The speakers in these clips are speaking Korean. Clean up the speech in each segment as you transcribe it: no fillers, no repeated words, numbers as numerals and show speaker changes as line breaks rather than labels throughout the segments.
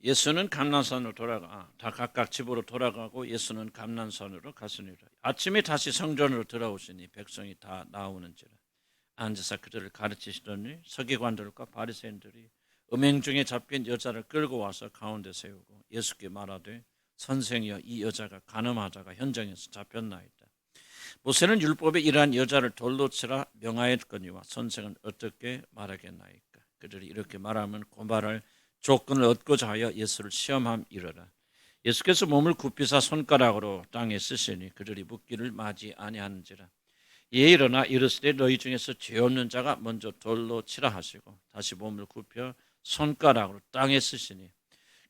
예수는 감난산으로 다 각각 집으로 돌아가고 예수는 감난산으로 갔으니라. 아침에 다시 성전으로 들어오시니 백성이 다 나오는지라. 앉아서 그들을 가르치시더니 서기관들과 바리새인들이 음행 중에 잡힌 여자를 끌고 와서 가운데 세우고 예수께 말하되 선생이여, 이 여자가 간음하다가 현장에서 잡혔나이다. 모세는 율법에 이러한 여자를 돌로 치라 명하였거니와 선생은 어떻게 말하겠나이까. 그들이 이렇게 말하면 고발할 조건을 얻고자 하여 예수를 시험함이러라. 예수께서 몸을 굽히사 손가락으로 땅에 쓰시니 그들이 묻기를 마지 아니하는지라. 이에 일어나 이르시되 너희 중에서 죄 없는 자가 먼저 돌로 치라 하시고 다시 몸을 굽혀 손가락으로 땅에 쓰시니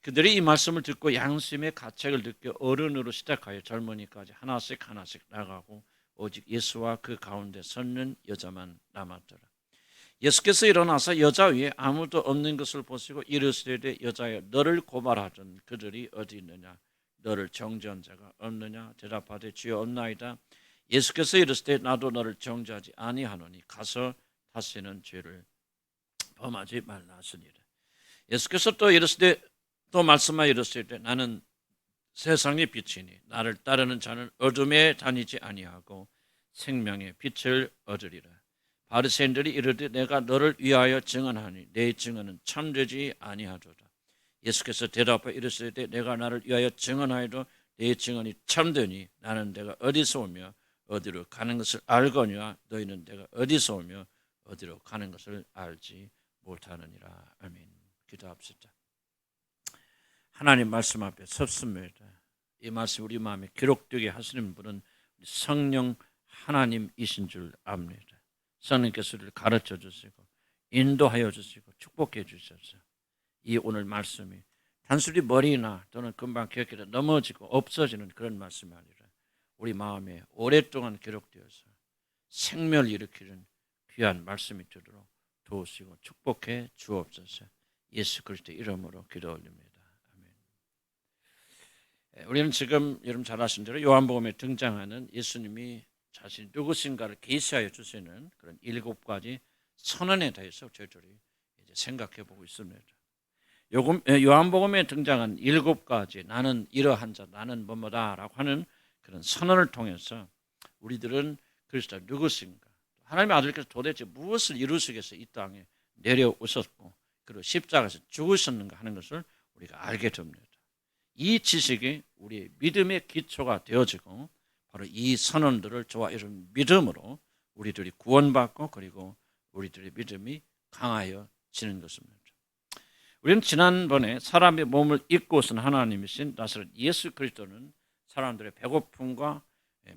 그들이 이 말씀을 듣고 양심의 가책을 느껴 어른으로 시작하여 젊은이까지 하나씩 나가고 오직 예수와 그 가운데 섰는 여자만 남았더라. 예수께서 일어나서 여자 위에 아무도 없는 것을 보시고 이르시되 여자여, 너를 고발하던 그들이 어디 있느냐? 너를 정죄한 자가 없느냐? 대답하되 주여 없나이다. 예수께서 이르시되 나도 너를 정죄하지 아니하노니 가서 다시는 죄를 범하지 말라 하시니라. 예수께서 또 이르시되 또 말씀하여 이르시되 나는 세상의 빛이니 나를 따르는 자는 어둠에 다니지 아니하고 생명의 빛을 얻으리라. 바리새인들이 이르되 내가 너를 위하여 증언하니 내 증언은 참되지 아니하도다. 예수께서 대답하여 이르시되 내가 나를 위하여 증언하여도 내 증언이 참되니 나는 내가 어디서 오며 어디로 가는 것을 알거니와 너희는 내가 어디서 오며 어디로 가는 것을 알지 못하느니라. 아멘. 기도합시다. 하나님 말씀 앞에 섰습니다. 이 말씀 우리 마음에 기록되게 하시는 분은 성령 하나님이신 줄 압니다. 성령께서 우리를 가르쳐 주시고 인도하여 주시고 축복해 주셔서 이 오늘 말씀이 단순히 머리나 또는 금방 기억해서 넘어지고 없어지는 그런 말씀이 아니라 우리 마음에 오랫동안 기록되어서 생명을 일으키는 귀한 말씀이 되도록 도우시고 축복해 주옵소서. 예수 그리스도 이름으로 기도 올립니다. 아멘. 우리는 지금 여러분 잘 아신 대로 요한복음에 등장하는 예수님이 자신이 누구신가를 계시하여 주시는 그런 7가지 선언에 대해서 저희들이 이제 생각해 보고 있습니다. 요한복음에 등장한 7가지 나는 이러한 자, 나는 뭐뭐다라고 하는 그런 선언을 통해서 우리들은 그리스도가 누구신가, 하나님의 아들께서 도대체 무엇을 이루시기 위해서 이 땅에 내려오셨고 그리고 십자가에서 죽으셨는가 하는 것을 우리가 알게 됩니다. 이 지식이 우리의 믿음의 기초가 되어지고 바로 이 선언들을 저와 여러분 믿음으로 우리들이 구원받고 그리고 우리들의 믿음이 강하여지는 것입니다. 우리는 지난번에 사람의 몸을 입고 오신 하나님이신 나사렛 예수 그리스도는 사람들의 배고픔과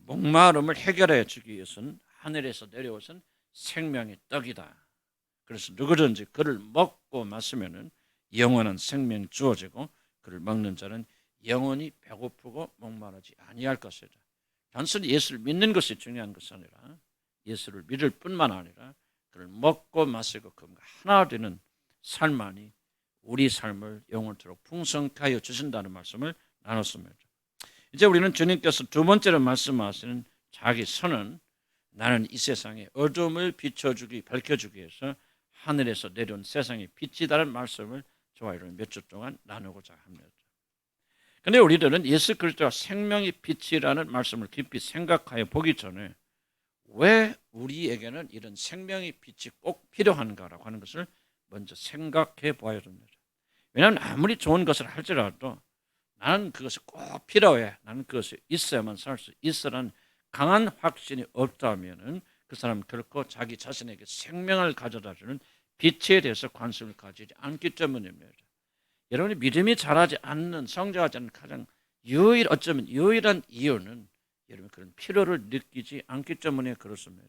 목마름을 해결해 주기 위해서는 하늘에서 내려오신 생명의 떡이다. 그래서 누구든지 그를 먹고 마시면 영원한 생명이 주어지고 그를 먹는 자는 영원히 배고프고 목마르지 아니할 것이다. 단순히 예수를 믿는 것이 중요한 것이 아니라 예수를 믿을 뿐만 아니라 그를 먹고 마시고 그와 하나 되는 삶만이 우리 삶을 영원토록 풍성케 하여 주신다는 말씀을 나눴습니다. 이제 우리는 주님께서 두 번째로 말씀하시는 자기 선언, 나는 이 세상에 어둠을 비춰주기, 밝혀주기 위해서 하늘에서 내려온 세상의 빛이다라는 말씀을 저와 여러분 몇 주 동안 나누고자 합니다. 그런데 우리들은 예수 그리스도가 생명의 빛이라는 말씀을 깊이 생각하여 보기 전에 왜 우리에게는 이런 생명의 빛이 꼭 필요한가라고 하는 것을 먼저 생각해 보아야 됩니다. 왜냐하면 아무리 좋은 것을 할지라도 나는 그것이 꼭 필요해, 나는 그것이 있어야만 살 수 있어라는 강한 확신이 없다면 그 사람은 결코 자기 자신에게 생명을 가져다주는 빛에 대해서 관심을 가지지 않기 때문입니다. 여러분이 믿음이 자라지 않는, 성장하지 않는 가장 어쩌면 유일한 이유는 여러분 그런 필요를 느끼지 않기 때문에 그렇습니다.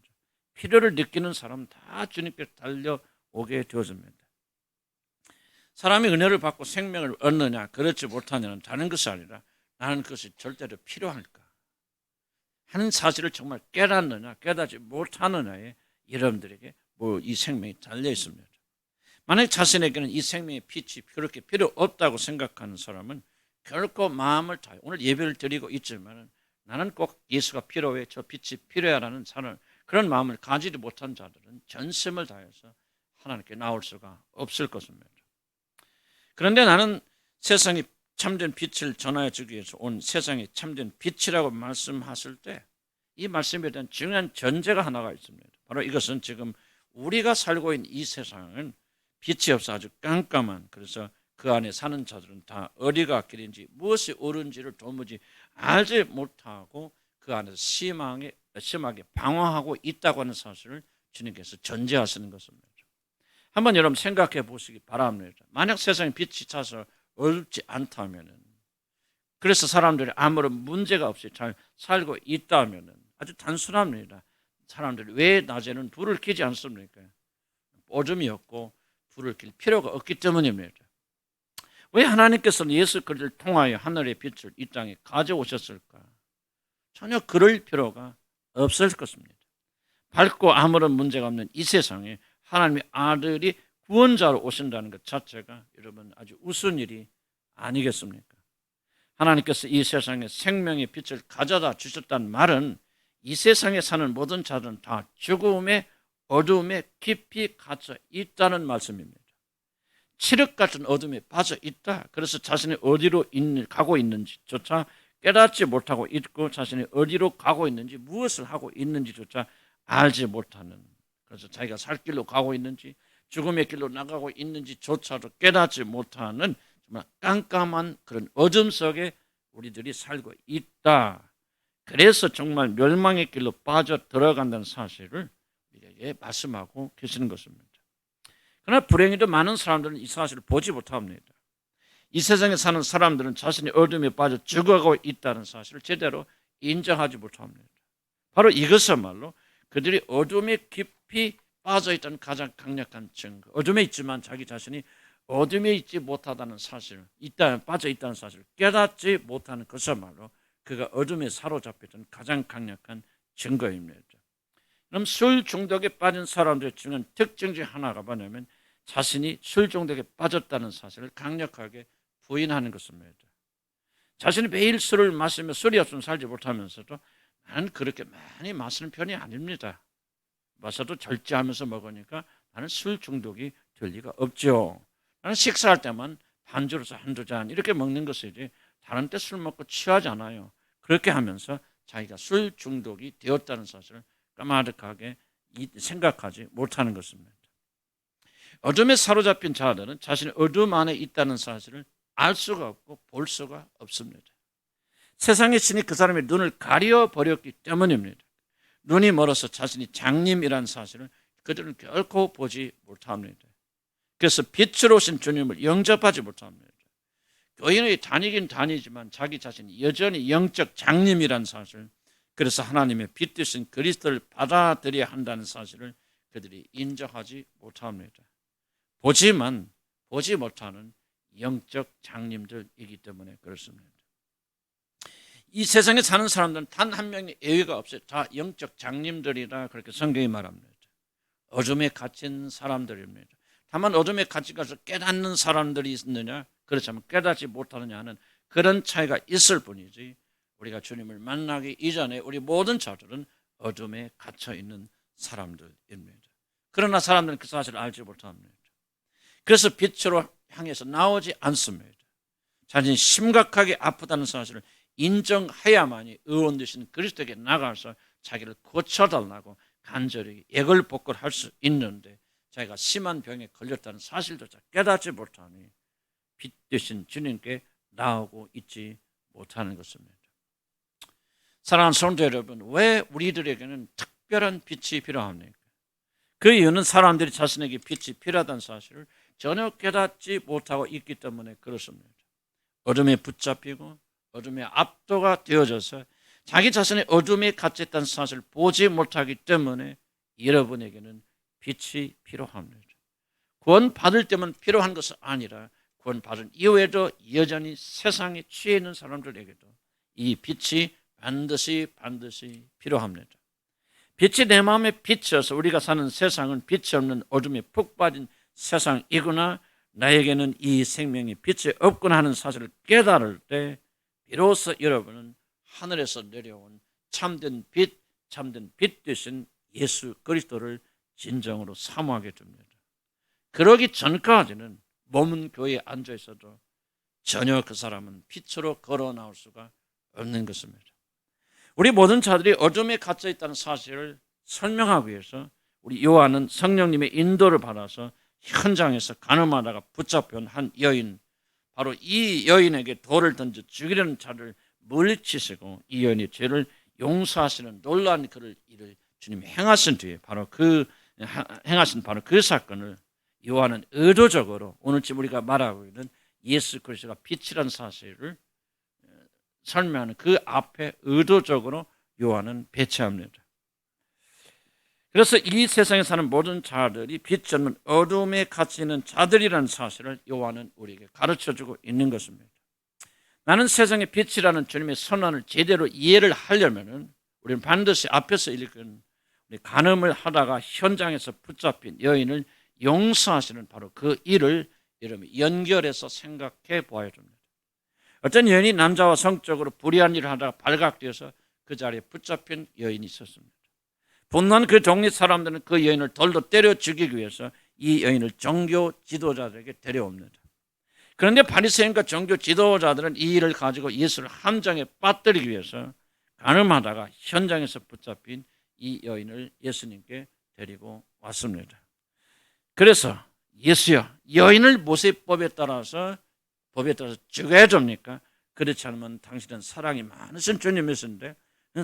필요를 느끼는 사람은 다 주님께 달려오게 되어집니다. 사람이 은혜를 받고 생명을 얻느냐 그렇지 못하냐는 다른 것이 아니라 나는 그것이 절대로 필요할까 하는 사실을 정말 깨닫느냐 깨닫지 못하느냐에 여러분들에게 이 생명이 달려 있습니다. 만약 자신에게는 이 생명의 빛이 그렇게 필요 없다고 생각하는 사람은 결코 마음을 다해 오늘 예배를 드리고 있지만 나는 꼭 예수가 필요해, 저 빛이 필요하라는 그런 마음을 가지지 못한 자들은 전심을 다해서 하나님께 나올 수가 없을 것입니다. 그런데 나는 세상에 참된 빛을 전하여 주기 위해서 온 세상에 참된 빛이라고 말씀하실 때 이 말씀에 대한 중요한 전제가 하나가 있습니다. 바로 이것은 지금 우리가 살고 있는 이 세상은 빛이 없어 아주 깜깜한, 그래서 그 안에 사는 자들은 다 어디가 길인지 무엇이 옳은지를 도무지 알지 못하고 그 안에서 심하게 방황하고 있다고 하는 사실을 주님께서 전제하시는 것입니다. 한번 여러분 생각해 보시기 바랍니다. 만약 세상에 빛이 차서 어둡지 않다면, 그래서 사람들이 아무런 문제가 없이 잘 살고 있다면 아주 단순합니다. 사람들이 왜 낮에는 불을 켜지 않습니까? 어둠이 없고 불을 켤 필요가 없기 때문입니다. 왜 하나님께서는 예수 그리스도를 통하여 하늘의 빛을 이 땅에 가져오셨을까? 전혀 그럴 필요가 없을 것입니다. 밝고 아무런 문제가 없는 이 세상에 하나님의 아들이 구원자로 오신다는 것 자체가 여러분 아주 우스운 일이 아니겠습니까? 하나님께서 이 세상에 생명의 빛을 가져다 주셨다는 말은 이 세상에 사는 모든 자들은 다 죽음의 어둠에 깊이 갇혀 있다는 말씀입니다. 칠흑 같은 어둠에 빠져 있다. 그래서 자신이 어디로 가고 있는지조차 깨닫지 못하고 있고, 자신이 어디로 가고 있는지, 무엇을 하고 있는지조차 알지 못하는, 그래서 자기가 살 길로 가고 있는지 죽음의 길로 나가고 있는지조차도 깨닫지 못하는 정말 깜깜한 그런 어둠 속에 우리들이 살고 있다. 그래서 정말 멸망의 길로 빠져 들어간다는 사실을 우리에게 말씀하고 계시는 것입니다. 그러나 불행히도 많은 사람들은 이 사실을 보지 못합니다. 이 세상에 사는 사람들은 자신이 어둠에 빠져 죽어가고 있다는 사실을 제대로 인정하지 못합니다. 바로 이것이야말로 그들이 어둠에 깊이 빠져 있다는 가장 강력한 증거. 어둠에 있지만 자기 자신이 어둠에 있지 못하다는 사실, 빠져 있다는 사실을 깨닫지 못하는 것이야말로 그가 어둠에 사로잡혔던 가장 강력한 증거입니다. 그럼 술 중독에 빠진 사람들의 중요한 특징 중 하나가 뭐냐면 자신이 술 중독에 빠졌다는 사실을 강력하게 부인하는 것입니다. 자신이 매일 술을 마시며 술이 없으면 살지 못하면서도 나는 그렇게 많이 마시는 편이 아닙니다. 마셔도 절제하면서 먹으니까 나는 술 중독이 될 리가 없죠. 나는 식사할 때만 반주로서 한두 잔 이렇게 먹는 것이지 다른 때 술 먹고 취하지 않아요. 그렇게 하면서 자기가 술 중독이 되었다는 사실을 까마득하게 생각하지 못하는 것입니다. 어둠에 사로잡힌 자들은 자신이 어둠 안에 있다는 사실을 알 수가 없고 볼 수가 없습니다. 세상의 신이 그 사람의 눈을 가려버렸기 때문입니다. 눈이 멀어서 자신이 장님이라는 사실을 그들은 결코 보지 못합니다. 그래서 빛으로 오신 주님을 영접하지 못합니다. 교인의 다니긴 다니지만 자기 자신이 여전히 영적 장님이라는 사실, 그래서 하나님의 빛 되신 그리스도를 받아들여야 한다는 사실을 그들이 인정하지 못합니다. 보지만 보지 못하는 영적 장님들이기 때문에 그렇습니다. 이 세상에 사는 사람들은 단 한 명의 예외가 없어요. 다 영적 장님들이라 그렇게 성경이 말합니다. 어둠에 갇힌 사람들입니다. 다만 어둠에 갇혀 가서 깨닫는 사람들이 있느냐, 그렇지 않으면 깨닫지 못하느냐 하는 그런 차이가 있을 뿐이지, 우리가 주님을 만나기 이전에 우리 모든 자들은 어둠에 갇혀 있는 사람들입니다. 그러나 사람들은 그 사실을 알지 못합니다. 그래서 빛으로 향해서 나오지 않습니다. 자신이 심각하게 아프다는 사실을 인정해야만이 의원 되신 그리스도에게 나가서 자기를 고쳐달라고 간절히 애걸복걸할 수 있는데, 자기가 심한 병에 걸렸다는 사실조차 깨닫지 못하니 빛 되신 주님께 나오고 있지 못하는 것입니다. 사랑하는 성도 여러분, 왜 우리들에게는 특별한 빛이 필요합니까? 그 이유는 사람들이 자신에게 빛이 필요하다는 사실을 전혀 깨닫지 못하고 있기 때문에 그렇습니다. 어둠에 붙잡히고 어둠에 압도가 되어져서 자기 자신의 어둠에 갇혀있다는 사실을 보지 못하기 때문에 여러분에게는 빛이 필요합니다. 구원받을 때만 필요한 것은 아니라 구원받은 이후에도 여전히 세상에 취해 있는 사람들에게도 이 빛이 반드시 필요합니다. 빛이 내 마음에 비쳐서 우리가 사는 세상은 빛이 없는 어둠에 푹 빠진 세상이구나, 나에게는 이 생명의 빛이 없구나 하는 사실을 깨달을 때 비로소 여러분은 하늘에서 내려온 참된 빛 되신 예수 그리스도를 진정으로 사모하게 됩니다. 그러기 전까지는 몸은 교회에 앉아 있어도 전혀 그 사람은 빛으로 걸어 나올 수가 없는 것입니다. 우리 모든 자들이 어둠에 갇혀 있다는 사실을 설명하기 위해서 우리 요한은 성령님의 인도를 받아서 현장에서 가늠하다가 붙잡혀온 한 여인, 바로 이 여인에게 돌을 던져 죽이려는 자를 물리치시고 이 여인의 죄를 용서하시는 놀라운 일을 주님이 행하신 뒤에 바로 그 사건을 요한은 의도적으로 오늘쯤 우리가 말하고 있는 예수 그리스도가 빛이라는 사실을 설명하는 그 앞에 의도적으로 요한은 배치합니다. 그래서 이 세상에 사는 모든 자들이 빛이 없는 어둠에 갇혀 있는 자들이라는 사실을 요한은 우리에게 가르쳐주고 있는 것입니다. 나는 세상의 빛이라는 주님의 선언을 제대로 이해를 하려면 우리는 반드시 앞에서 읽은 간음을 하다가 현장에서 붙잡힌 여인을 용서하시는 바로 그 일을 여러분 연결해서 생각해 보아야 됩니다. 어떤 여인이 남자와 성적으로 불의한 일을 하다가 발각되어서 그 자리에 붙잡힌 여인이 있었습니다. 분노한 그 동네 사람들은 그 여인을 돌로 때려 죽이기 위해서 이 여인을 종교 지도자들에게 데려옵니다. 그런데 바리새인과 종교 지도자들은 이 일을 가지고 예수를 함정에 빠뜨리기 위해서 간음하다가 현장에서 붙잡힌 이 여인을 예수님께 데리고 왔습니다. 그래서 예수여, 여인을 모세법에 따라서 죽여야 됩니까? 그렇지 않으면 당신은 사랑이 많으신 주님이신데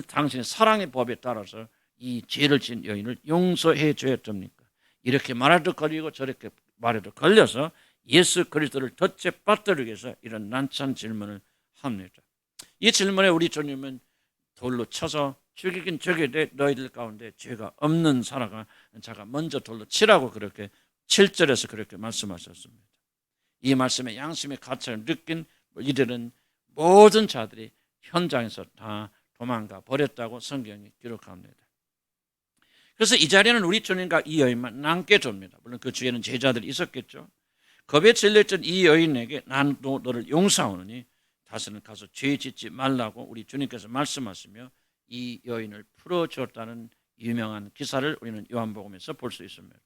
당신의 사랑의 법에 따라서 이 죄를 지은 여인을 용서해 줘야 됩니까? 이렇게 말해도 걸리고 저렇게 말해도 걸려서 예수 그리스도를 덫에 빠뜨리기 위해서 이런 난처한 질문을 합니다. 이 질문에 우리 주님은 돌로 쳐서 죽이긴 죽여도 너희들 가운데 죄가 없는 자가 먼저 돌로 치라고 그렇게 7절에서 그렇게 말씀하셨습니다. 이 말씀에 양심의 가치를 느낀 이들은 모든 자들이 현장에서 다 도망가 버렸다고 성경이 기록합니다. 그래서 이 자리에는 우리 주님과 이 여인만 남게 됩니다. 물론 그 주위에는 제자들이 있었겠죠. 겁에 질렸던 이 여인에게 난 너를 용서하오니 다시는 가서 죄 짓지 말라고 우리 주님께서 말씀하시며 이 여인을 풀어주었다는 유명한 기사를 우리는 요한복음에서 볼 수 있습니다.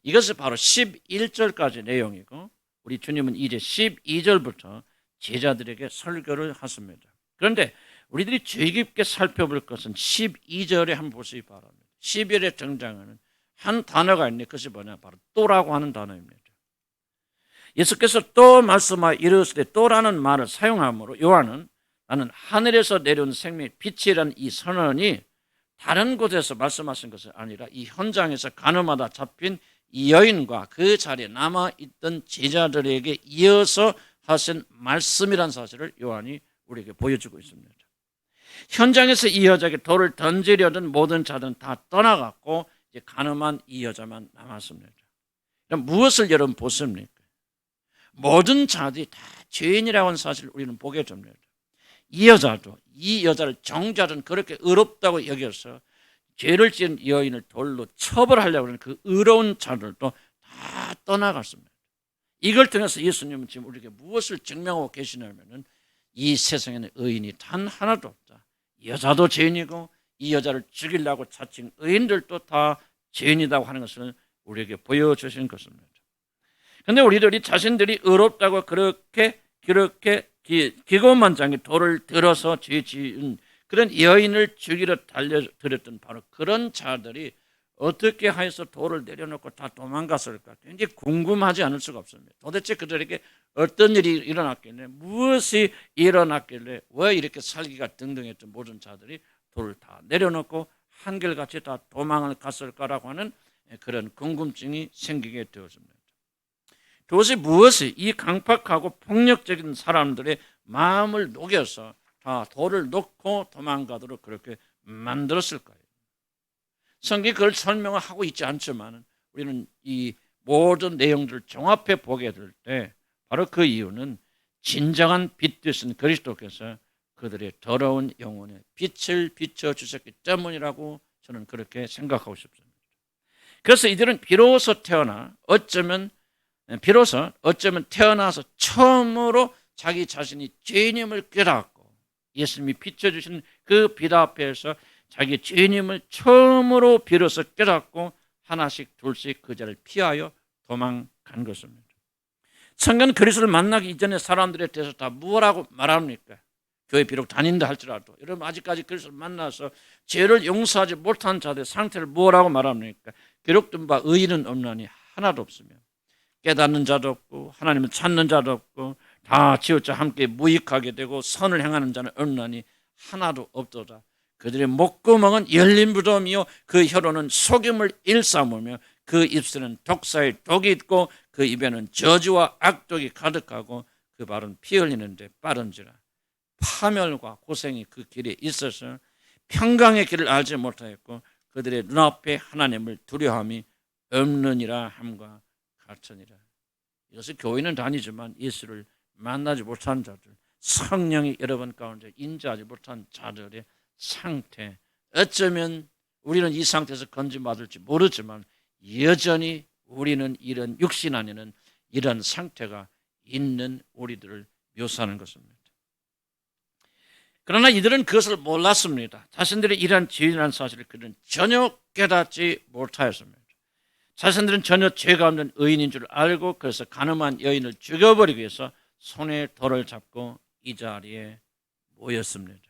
이것은 바로 11절까지 내용이고 우리 주님은 이제 12절부터 제자들에게 설교를 하십니다. 그런데 우리들이 주의 깊게 살펴볼 것은 12절에 한번 보시기 바랍니다. 12절에 등장하는 한 단어가 있는데 그것이 뭐냐, 바로 또라고 하는 단어입니다. 예수께서 또 말씀하여 이르시되 또라는 말을 사용함으로 요한은 나는 하늘에서 내려온 생명의 빛이라는 이 선언이 다른 곳에서 말씀하신 것이 아니라 이 현장에서 간음하다 잡힌 이 여인과 그 자리에 남아있던 제자들에게 이어서 하신 말씀이라는 사실을 요한이 우리에게 보여주고 있습니다. 현장에서 이 여자에게 돌을 던지려던 모든 자들은 다 떠나갔고 이제 간음한 이 여자만 남았습니다. 그럼 무엇을 여러분 보십니까? 모든 자들이 다 죄인이라고 하는 사실을 우리는 보게 됩니다. 이 여자도 이 여자를 정죄하던 그렇게 의롭다고 여겨서 죄를 지은 여인을 돌로 처벌하려고 하는 그 의로운 자들도 다 떠나갔습니다. 이걸 통해서 예수님은 지금 우리에게 무엇을 증명하고 계시냐면은 이 세상에는 의인이 단 하나도 없다. 여자도 죄인이고 이 여자를 죽이려고 자칭 의인들도 다 죄인이라고 하는 것을 우리에게 보여주신 것입니다. 그런데 우리들이 자신들이 의롭다고 그렇게 기고만장히 돌을 들어서 죄 지은 그런 여인을 죽이러 달려들었던 바로 그런 자들이 어떻게 하여서 돌을 내려놓고 다 도망갔을까? 굉장히 궁금하지 않을 수가 없습니다. 도대체 그들에게 어떤 일이 일어났길래, 무엇이 일어났길래 왜 이렇게 살기가 등등했던 모든 자들이 돌을 다 내려놓고 한결같이 다 도망을 갔을까라고 하는 그런 궁금증이 생기게 되었습니다. 도대체 무엇이 이 강팍하고 폭력적인 사람들의 마음을 녹여서 다 돌을 놓고 도망가도록 그렇게 만들었을까요? 성경이 그걸 설명을 하고 있지 않지만 우리는 이 모든 내용들을 종합해 보게 될 때 바로 그 이유는 진정한 빛 되신 그리스도께서 그들의 더러운 영혼에 빛을 비춰주셨기 때문이라고 저는 그렇게 생각하고 싶습니다. 그래서 이들은 비로소 태어나서 처음으로 자기 자신이 죄인임을 깨닫고 예수님이 비춰주신 그 빛 앞에서 자기 죄인임을 처음으로 비로소 깨닫고 하나씩 둘씩 그 자를 피하여 도망간 것입니다. 성경은 그리스도를 만나기 이전에 사람들에 대해서 다 뭐라고 말합니까? 교회 비록 다닌다 할지라도 여러분 아직까지 그리스도를 만나서 죄를 용서하지 못한 자들의 상태를 뭐라고 말합니까? 기록된 바 의인은 없나니 하나도 없으며 깨닫는 자도 없고 하나님을 찾는 자도 없고 다 지어짜 함께 무익하게 되고 선을 행하는 자는 없나니 하나도 없도다. 그들의 목구멍은 열린 무덤이요 그 혀로는 속임을 일삼으며 그 입술은 독사의 독이 있고 그 입에는 저주와 악독이 가득하고 그 발은 피 흘리는데 빠른지라. 파멸과 고생이 그 길에 있어서 평강의 길을 알지 못하였고 그들의 눈앞에 하나님을 두려움이 없느니라 함과 같으니라. 이것은 교회는 다니지만 예수를 만나지 못한 자들, 성령이 여러분 가운데 인자하지 못한 자들의 상태, 어쩌면 우리는 이 상태에서 건짐받을지 모르지만 여전히 우리는 이런 육신 안에는 이런 상태가 있는 우리들을 묘사하는 것입니다. 그러나 이들은 그것을 몰랐습니다. 자신들이 이러한 죄인이라는 사실을 그들은 전혀 깨닫지 못하였습니다. 자신들은 전혀 죄가 없는 의인인 줄 알고 그래서 가늠한 여인을 죽여버리기 위해서 손에 돌을 잡고 이 자리에 모였습니다.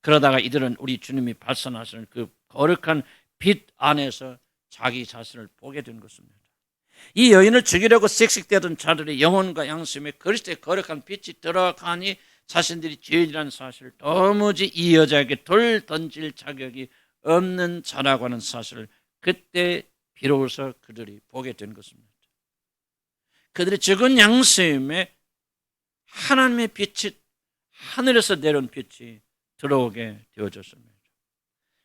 그러다가 이들은 우리 주님이 발산하시는 그 거룩한 빛 안에서 자기 자신을 보게 된 것입니다. 이 여인을 죽이려고 씩씩대던 자들의 영혼과 양심에 그리스도의 거룩한 빛이 들어가니 자신들이 죄인이라는 사실을 도무지 이 여자에게 돌 던질 자격이 없는 자라고 하는 사실을 그때 비로소 그들이 보게 된 것입니다. 그들의 적은 양심에 하나님의 빛이 하늘에서 내려온 빛이 들어오게 되어졌습니다.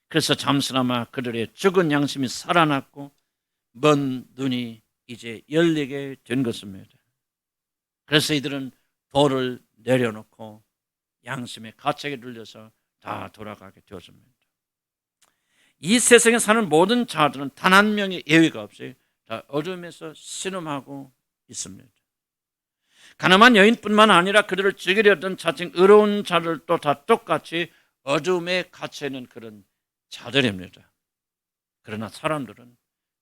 그래서 잠시나마 그들의 적은 양심이 살아났고 먼 눈이 이제 열리게 된 것입니다. 그래서 이들은 돌을 내려놓고 양심의 가책에 눌려서 다 돌아가게 되었습니다. 이 세상에 사는 모든 자들은 단 한 명의 예외가 없이 다 어둠에서 신음하고 있습니다. 가늠한 여인뿐만 아니라 그들을 죽이려던 자칭 의로운 자들도 다 똑같이 어둠에 갇혀있는 그런 자들입니다. 그러나 사람들은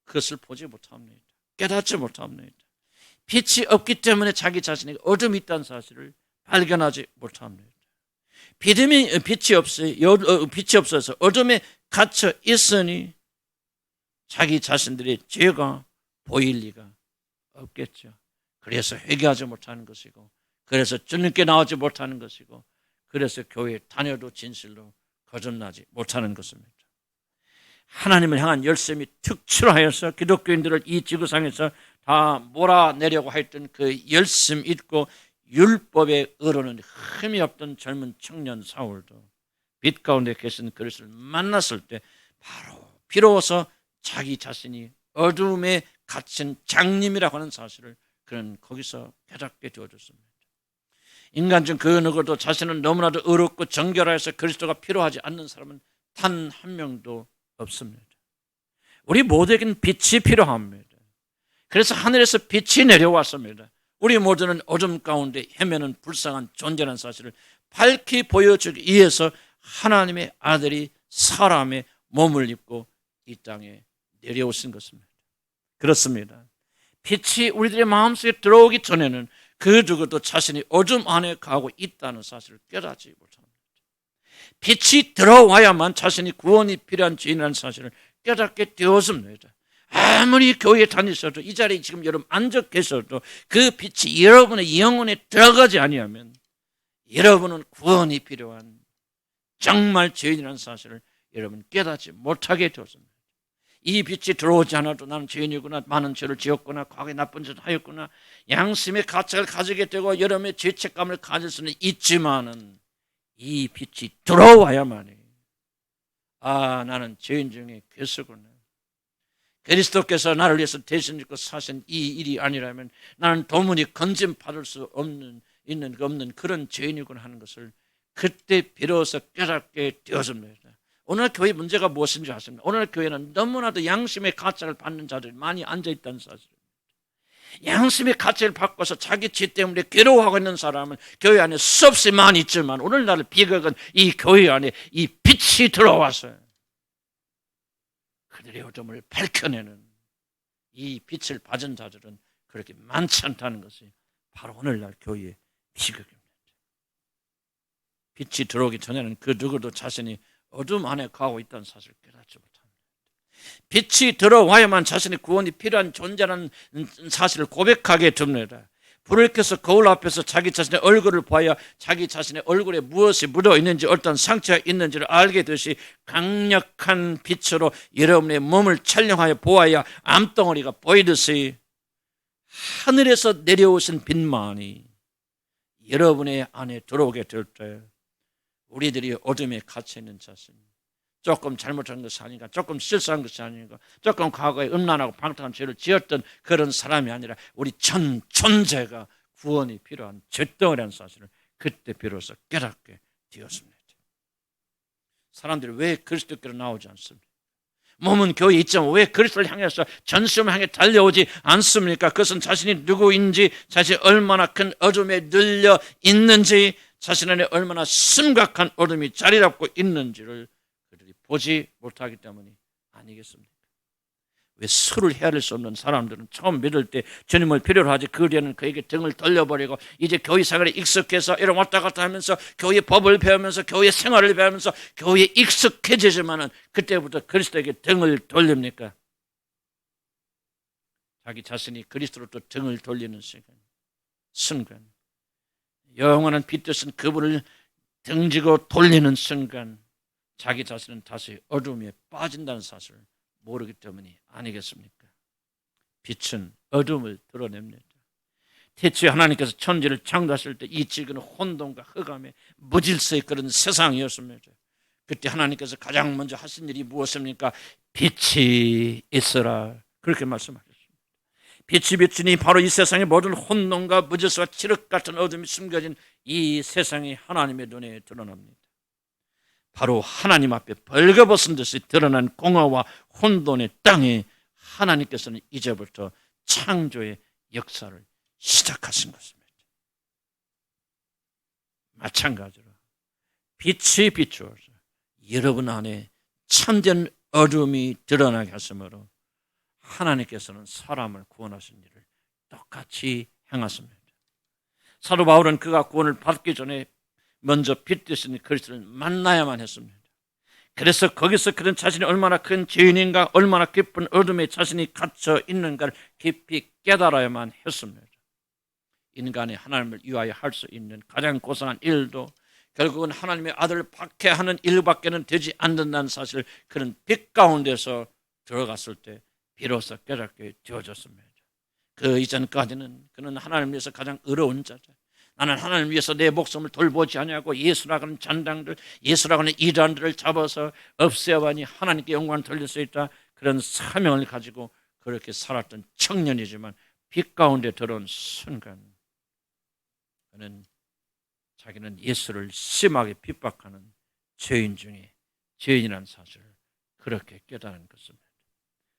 그것을 보지 못합니다. 깨닫지 못합니다. 빛이 없기 때문에 자기 자신에게 어둠이 있다는 사실을 발견하지 못합니다. 빛이 없어서 어둠에 갇혀 있으니 자기 자신들의 죄가 보일 리가 없겠죠. 그래서 회개하지 못하는 것이고 그래서 주님께 나오지 못하는 것이고 그래서 교회에 다녀도 진실로 거듭나지 못하는 것입니다. 하나님을 향한 열심이 특출하여서 기독교인들을 이 지구상에서 다 몰아내려고 했던 그 열심 있고 율법의 의로는 흠이 없던 젊은 청년 사울도 빛 가운데 계신 그리스도를 만났을 때 바로 비로소 자기 자신이 어둠에 갇힌 장님이라고 하는 사실을 그는 거기서 깨닫게 되어졌습니다. 인간 중 그 누구도 자신은 너무나도 의롭고 정결하여서 그리스도가 필요하지 않는 사람은 단 한 명도 없습니다. 우리 모두에게는 빛이 필요합니다. 그래서 하늘에서 빛이 내려왔습니다. 우리 모두는 어둠 가운데 헤매는 불쌍한 존재라는 사실을 밝히 보여주기 위해서 하나님의 아들이 사람의 몸을 입고 이 땅에 내려오신 것입니다. 그렇습니다. 빛이 우리들의 마음속에 들어오기 전에는 그 누구도 자신이 어둠 안에 가고 있다는 사실을 깨닫지 못합니다. 빛이 들어와야만 자신이 구원이 필요한 죄인이라는 사실을 깨닫게 되었습니다. 아무리 교회에 다니셔도 이 자리에 지금 여러분 앉아 계셔도 그 빛이 여러분의 영혼에 들어가지 아니하면 여러분은 구원이 필요한 정말 죄인이라는 사실을 여러분 깨닫지 못하게 되었습니다. 이 빛이 들어오지 않아도 나는 죄인이구나, 많은 죄를 지었구나, 과거에 나쁜 짓을 하였구나, 양심의 가책을 가지게 되고 여러분의 죄책감을 가질 수는 있지만은 이 빛이 들어와야만이 나는 죄인 중에 괴수구나, 그리스도께서 나를 위해서 대신 짓고 사신 이 일이 아니라면 나는 도무지 건짐받을 수 없는 그런 죄인이구나 하는 것을 그때 비로소 깨닫게 되었습니다. 오늘 교회 문제가 무엇인지 아십니까? 오늘 교회는 너무나도 양심의 가책을 받는 자들이 많이 앉아있다는 사실입니다. 양심의 가책을 받고서 자기 죄 때문에 괴로워하고 있는 사람은 교회 안에 수없이 많이 있지만 오늘날 비극은 이 교회 안에 이 빛이 들어와서 그들의 어둠을 밝혀내는 이 빛을 받은 자들은 그렇게 많지 않다는 것이 바로 오늘날 교회의 비극입니다. 빛이 들어오기 전에는 그 누구도 자신이 어둠 안에 가고 있다는 사실을 깨닫지 못합니다. 빛이 들어와야만 자신의 구원이 필요한 존재라는 사실을 고백하게 됩니다. 불을 켜서 거울 앞에서 자기 자신의 얼굴을 봐야 자기 자신의 얼굴에 무엇이 묻어 있는지, 어떤 상처가 있는지를 알게 되듯이 강력한 빛으로 여러분의 몸을 촬영하여 보아야 암덩어리가 보이듯이 하늘에서 내려오신 빛만이 여러분의 안에 들어오게 될 때 우리들이 어둠에 갇혀 있는 자신, 조금 잘못한 것이 아닌가, 조금 실수한 것이 아닌가, 조금 과거에 음란하고 방탕한 죄를 지었던 그런 사람이 아니라 우리 전 존재가 구원이 필요한 죄덩어리라는 사실을 그때 비로소 깨닫게 되었습니다. 사람들이 왜 그리스도께로 나오지 않습니까? 몸은 교회에 있지만 왜 그리스도를 향해서 전심을 향해 달려오지 않습니까? 그것은 자신이 누구인지, 자신이 얼마나 큰 어둠에 눌려 있는지, 자신 안에 얼마나 심각한 어둠이 자리 잡고 있는지를 그들이 보지 못하기 때문이 아니겠습니까? 왜 술을 헤아릴 수 없는 사람들은 처음 믿을 때 주님을 필요로 하지, 그 뒤에는 그에게 등을 돌려버리고 이제 교회 생활에 익숙해서 이런 왔다 갔다 하면서 교회 법을 배우면서 교회 생활을 배우면서 교회에 익숙해지지만은 그때부터 그리스도에게 등을 돌립니까? 자기 자신이 그리스도로 또 등을 돌리는 순간, 영원한 빛 되신 그분을 등지고 돌리는 순간 자기 자신은 다시 어둠에 빠진다는 사실을 모르기 때문이 아니겠습니까? 빛은 어둠을 드러냅니다. 태초에 하나님께서 천지를 창조하실 때 이 지구는 혼돈과 흑암의 무질서의 그런 세상이었습니다. 그때 하나님께서 가장 먼저 하신 일이 무엇입니까? 빛이 있어라, 그렇게 말씀하셨습니다. 빛이 비추니 바로 이 세상의 모든 혼돈과 무질서와 칠흑 같은 어둠이 숨겨진 이 세상이 하나님의 눈에 드러납니다. 바로 하나님 앞에 벌거벗은 듯이 드러난 공허와 혼돈의 땅에 하나님께서는 이제부터 창조의 역사를 시작하신 것입니다. 마찬가지로 빛이 비추어서 여러분 안에 참된 어둠이 드러나게 하심으로 하나님께서는 사람을 구원하신 일을 똑같이 행하십니다. 사도 바울은 그가 구원을 받기 전에 먼저 빛 되신 그리스도를 만나야만 했습니다. 그래서 거기서 그런 자신이 얼마나 큰 죄인인가, 얼마나 깊은 어둠에 자신이 갇혀 있는가를 깊이 깨달아야만 했습니다. 인간이 하나님을 위하여 할 수 있는 가장 고상한 일도 결국은 하나님의 아들을 박해하는 일밖에는 되지 않는다는 사실, 그런 빛 가운데서 들어갔을 때 비로소 깨닫게 되어졌습니다. 그 이전까지는 그는 하나님을 위해서 가장 의로운 자죠. 나는 하나님을 위해서 내 목숨을 돌보지 아니하고 예수라고 하는 잔당들, 예수라고 하는 이단들을 잡아서 없애야만이 하나님께 영광을 돌릴 수 있다, 그런 사명을 가지고 그렇게 살았던 청년이지만 빛 가운데 들어온 순간 그는 자기는 예수를 심하게 핍박하는 죄인 중에 죄인이라는 사실을 그렇게 깨달은 것입니다.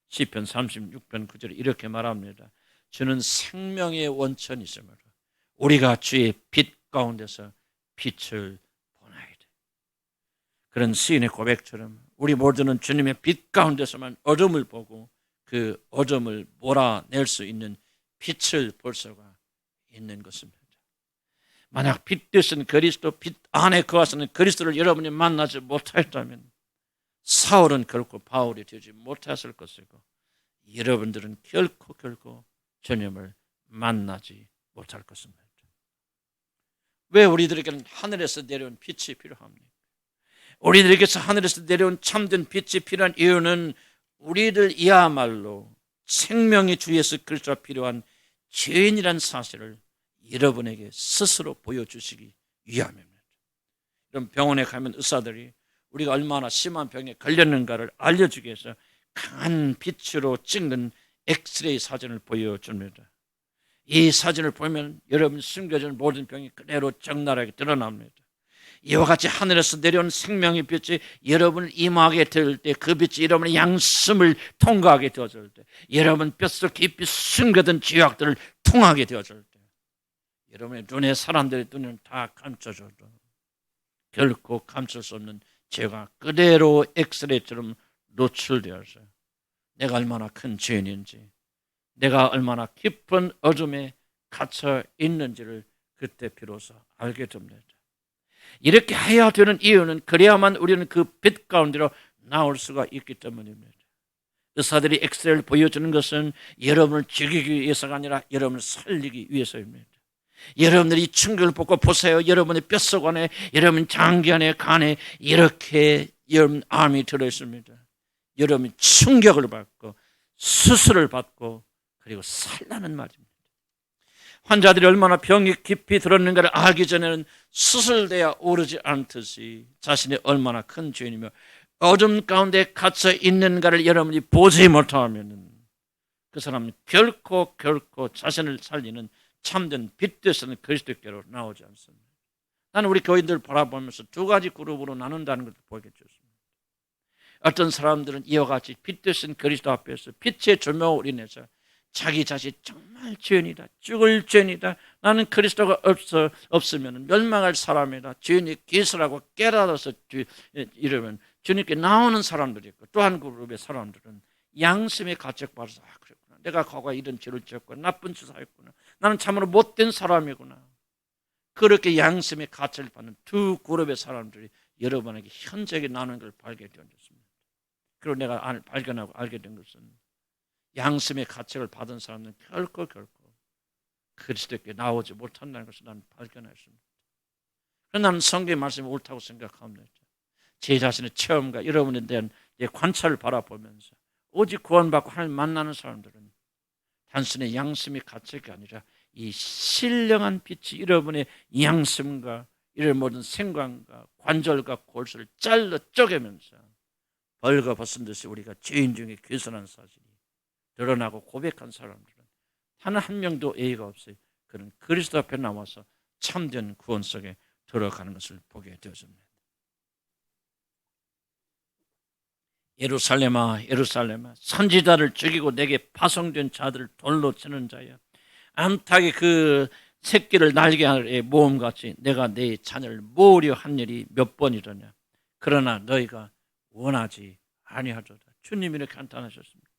시편 36편 9절에 이렇게 말합니다. 주는 생명의 원천이시므로 우리가 주의 빛 가운데서 빛을 보나이다. 그런 시인의 고백처럼 우리 모두는 주님의 빛 가운데서만 어둠을 보고 그 어둠을 몰아낼 수 있는 빛을 볼 수가 있는 것입니다. 만약 빛 되신 그리스도, 빛 안에 거하시는 그리스도를 여러분이 만나지 못했다면 사울은 결코 바울이 되지 못했을 것이고 여러분들은 결코 주님을 만나지 못할 것입니다. 왜 우리들에게는 하늘에서 내려온 빛이 필요합니까? 우리들에게서 하늘에서 내려온 참된 빛이 필요한 이유는 우리들이야말로 생명의 주 예수 그리스도가 필요한 죄인이라는 사실을 여러분에게 스스로 보여주시기 위함입니다. 그럼 병원에 가면 의사들이 우리가 얼마나 심한 병에 걸렸는가를 알려주기 위해서 강한 빛으로 찍는 엑스레이 사진을 보여줍니다. 이 사진을 보면 여러분 숨겨진 모든 병이 그대로 적나라하게 드러납니다. 이와 같이 하늘에서 내려온 생명의 빛이 여러분을 임하게 될 때, 그 빛이 여러분의 양심을 통과하게 되어질 때, 여러분 뼛속 깊이 숨겨둔 죄악들을 통하게 되어질 때, 여러분의 눈에 사람들의 눈은 다 감춰져도 결코 감출 수 없는 죄가 그대로 엑스레이처럼 노출되어서 내가 얼마나 큰 죄인인지, 내가 얼마나 깊은 어둠에 갇혀 있는지를 그때 비로소 알게 됩니다. 이렇게 해야 되는 이유는 그래야만 우리는 그 빛 가운데로 나올 수가 있기 때문입니다. 의사들이 엑스레이를 보여주는 것은 여러분을 죽이기 위해서가 아니라 여러분을 살리기 위해서입니다. 여러분들이 충격을 받고 보세요. 여러분의 뼛속 안에, 여러분 장기 안에, 간에 이렇게 여러분 암이 들어있습니다. 여러분이 충격을 받고 수술을 받고 그리고 살라는 말입니다. 환자들이 얼마나 병이 깊이 들었는가를 알기 전에는 수술돼야 오르지 않듯이 자신이 얼마나 큰 죄인이며 어둠 가운데 갇혀 있는가를 여러분이 보지 못하면 그 사람은 결코 자신을 살리는 참된 빛 되시는 그리스도께로 나오지 않습니다. 나는 우리 교인들 바라보면서 두 가지 그룹으로 나눈다는 것을 보게 되었습니다. 어떤 사람들은 이와 같이 빛 되신 그리스도 앞에서 빛의 조명을 인해서 자기 자신 정말 죄인이다, 죽을 죄인이다, 나는 그리스도가 없으면 멸망할 사람이다, 주인이 기술하고 깨달아서 이러면 주님께 나오는 사람들이 있고, 또 한 그룹의 사람들은 양심의 가책 받아서 그랬구나, 내가 과거에 이런 죄를 지었구나, 나쁜 짓을 했구나, 나는 참으로 못된 사람이구나, 그렇게 양심의 가책을 받는 두 그룹의 사람들이 여러분에게 현저하게 나누는 걸 발견되었습니다. 그리고 내가 발견하고 알게 된 것은 양심의 가책을 받은 사람은 결코 그리스도께 나오지 못한다는 것을 나는 발견했습니다. 그래서 나는 성경의 말씀이 옳다고 생각합니다. 제 자신의 체험과 여러분에 대한 관찰을 바라보면서 오직 구원받고 하나님 만나는 사람들은 단순히 양심의 가책이 아니라 이 신령한 빛이 여러분의 양심과 이런 모든 생각과 관절과 골수를 잘라 쪼개면서 벌거벗은 듯이 우리가 죄인 중에 괴선한 사실이 드러나고 고백한 사람들은 단 한 명도 예의가 없어요. 그는 그리스도 앞에 나와서 참된 구원 속에 들어가는 것을 보게 되었습니다. 예루살렘아 예루살렘아, 선지자를 죽이고 내게 파송된 자들을 돌로 치는 자야, 암탉이 그 새끼를 날개 아래 모음같이 내가 내 자녀를 모으려 한 일이 몇 번이더냐. 그러나 너희가 원하지 아니하도다. 주님이 이렇게 간단하셨습니다.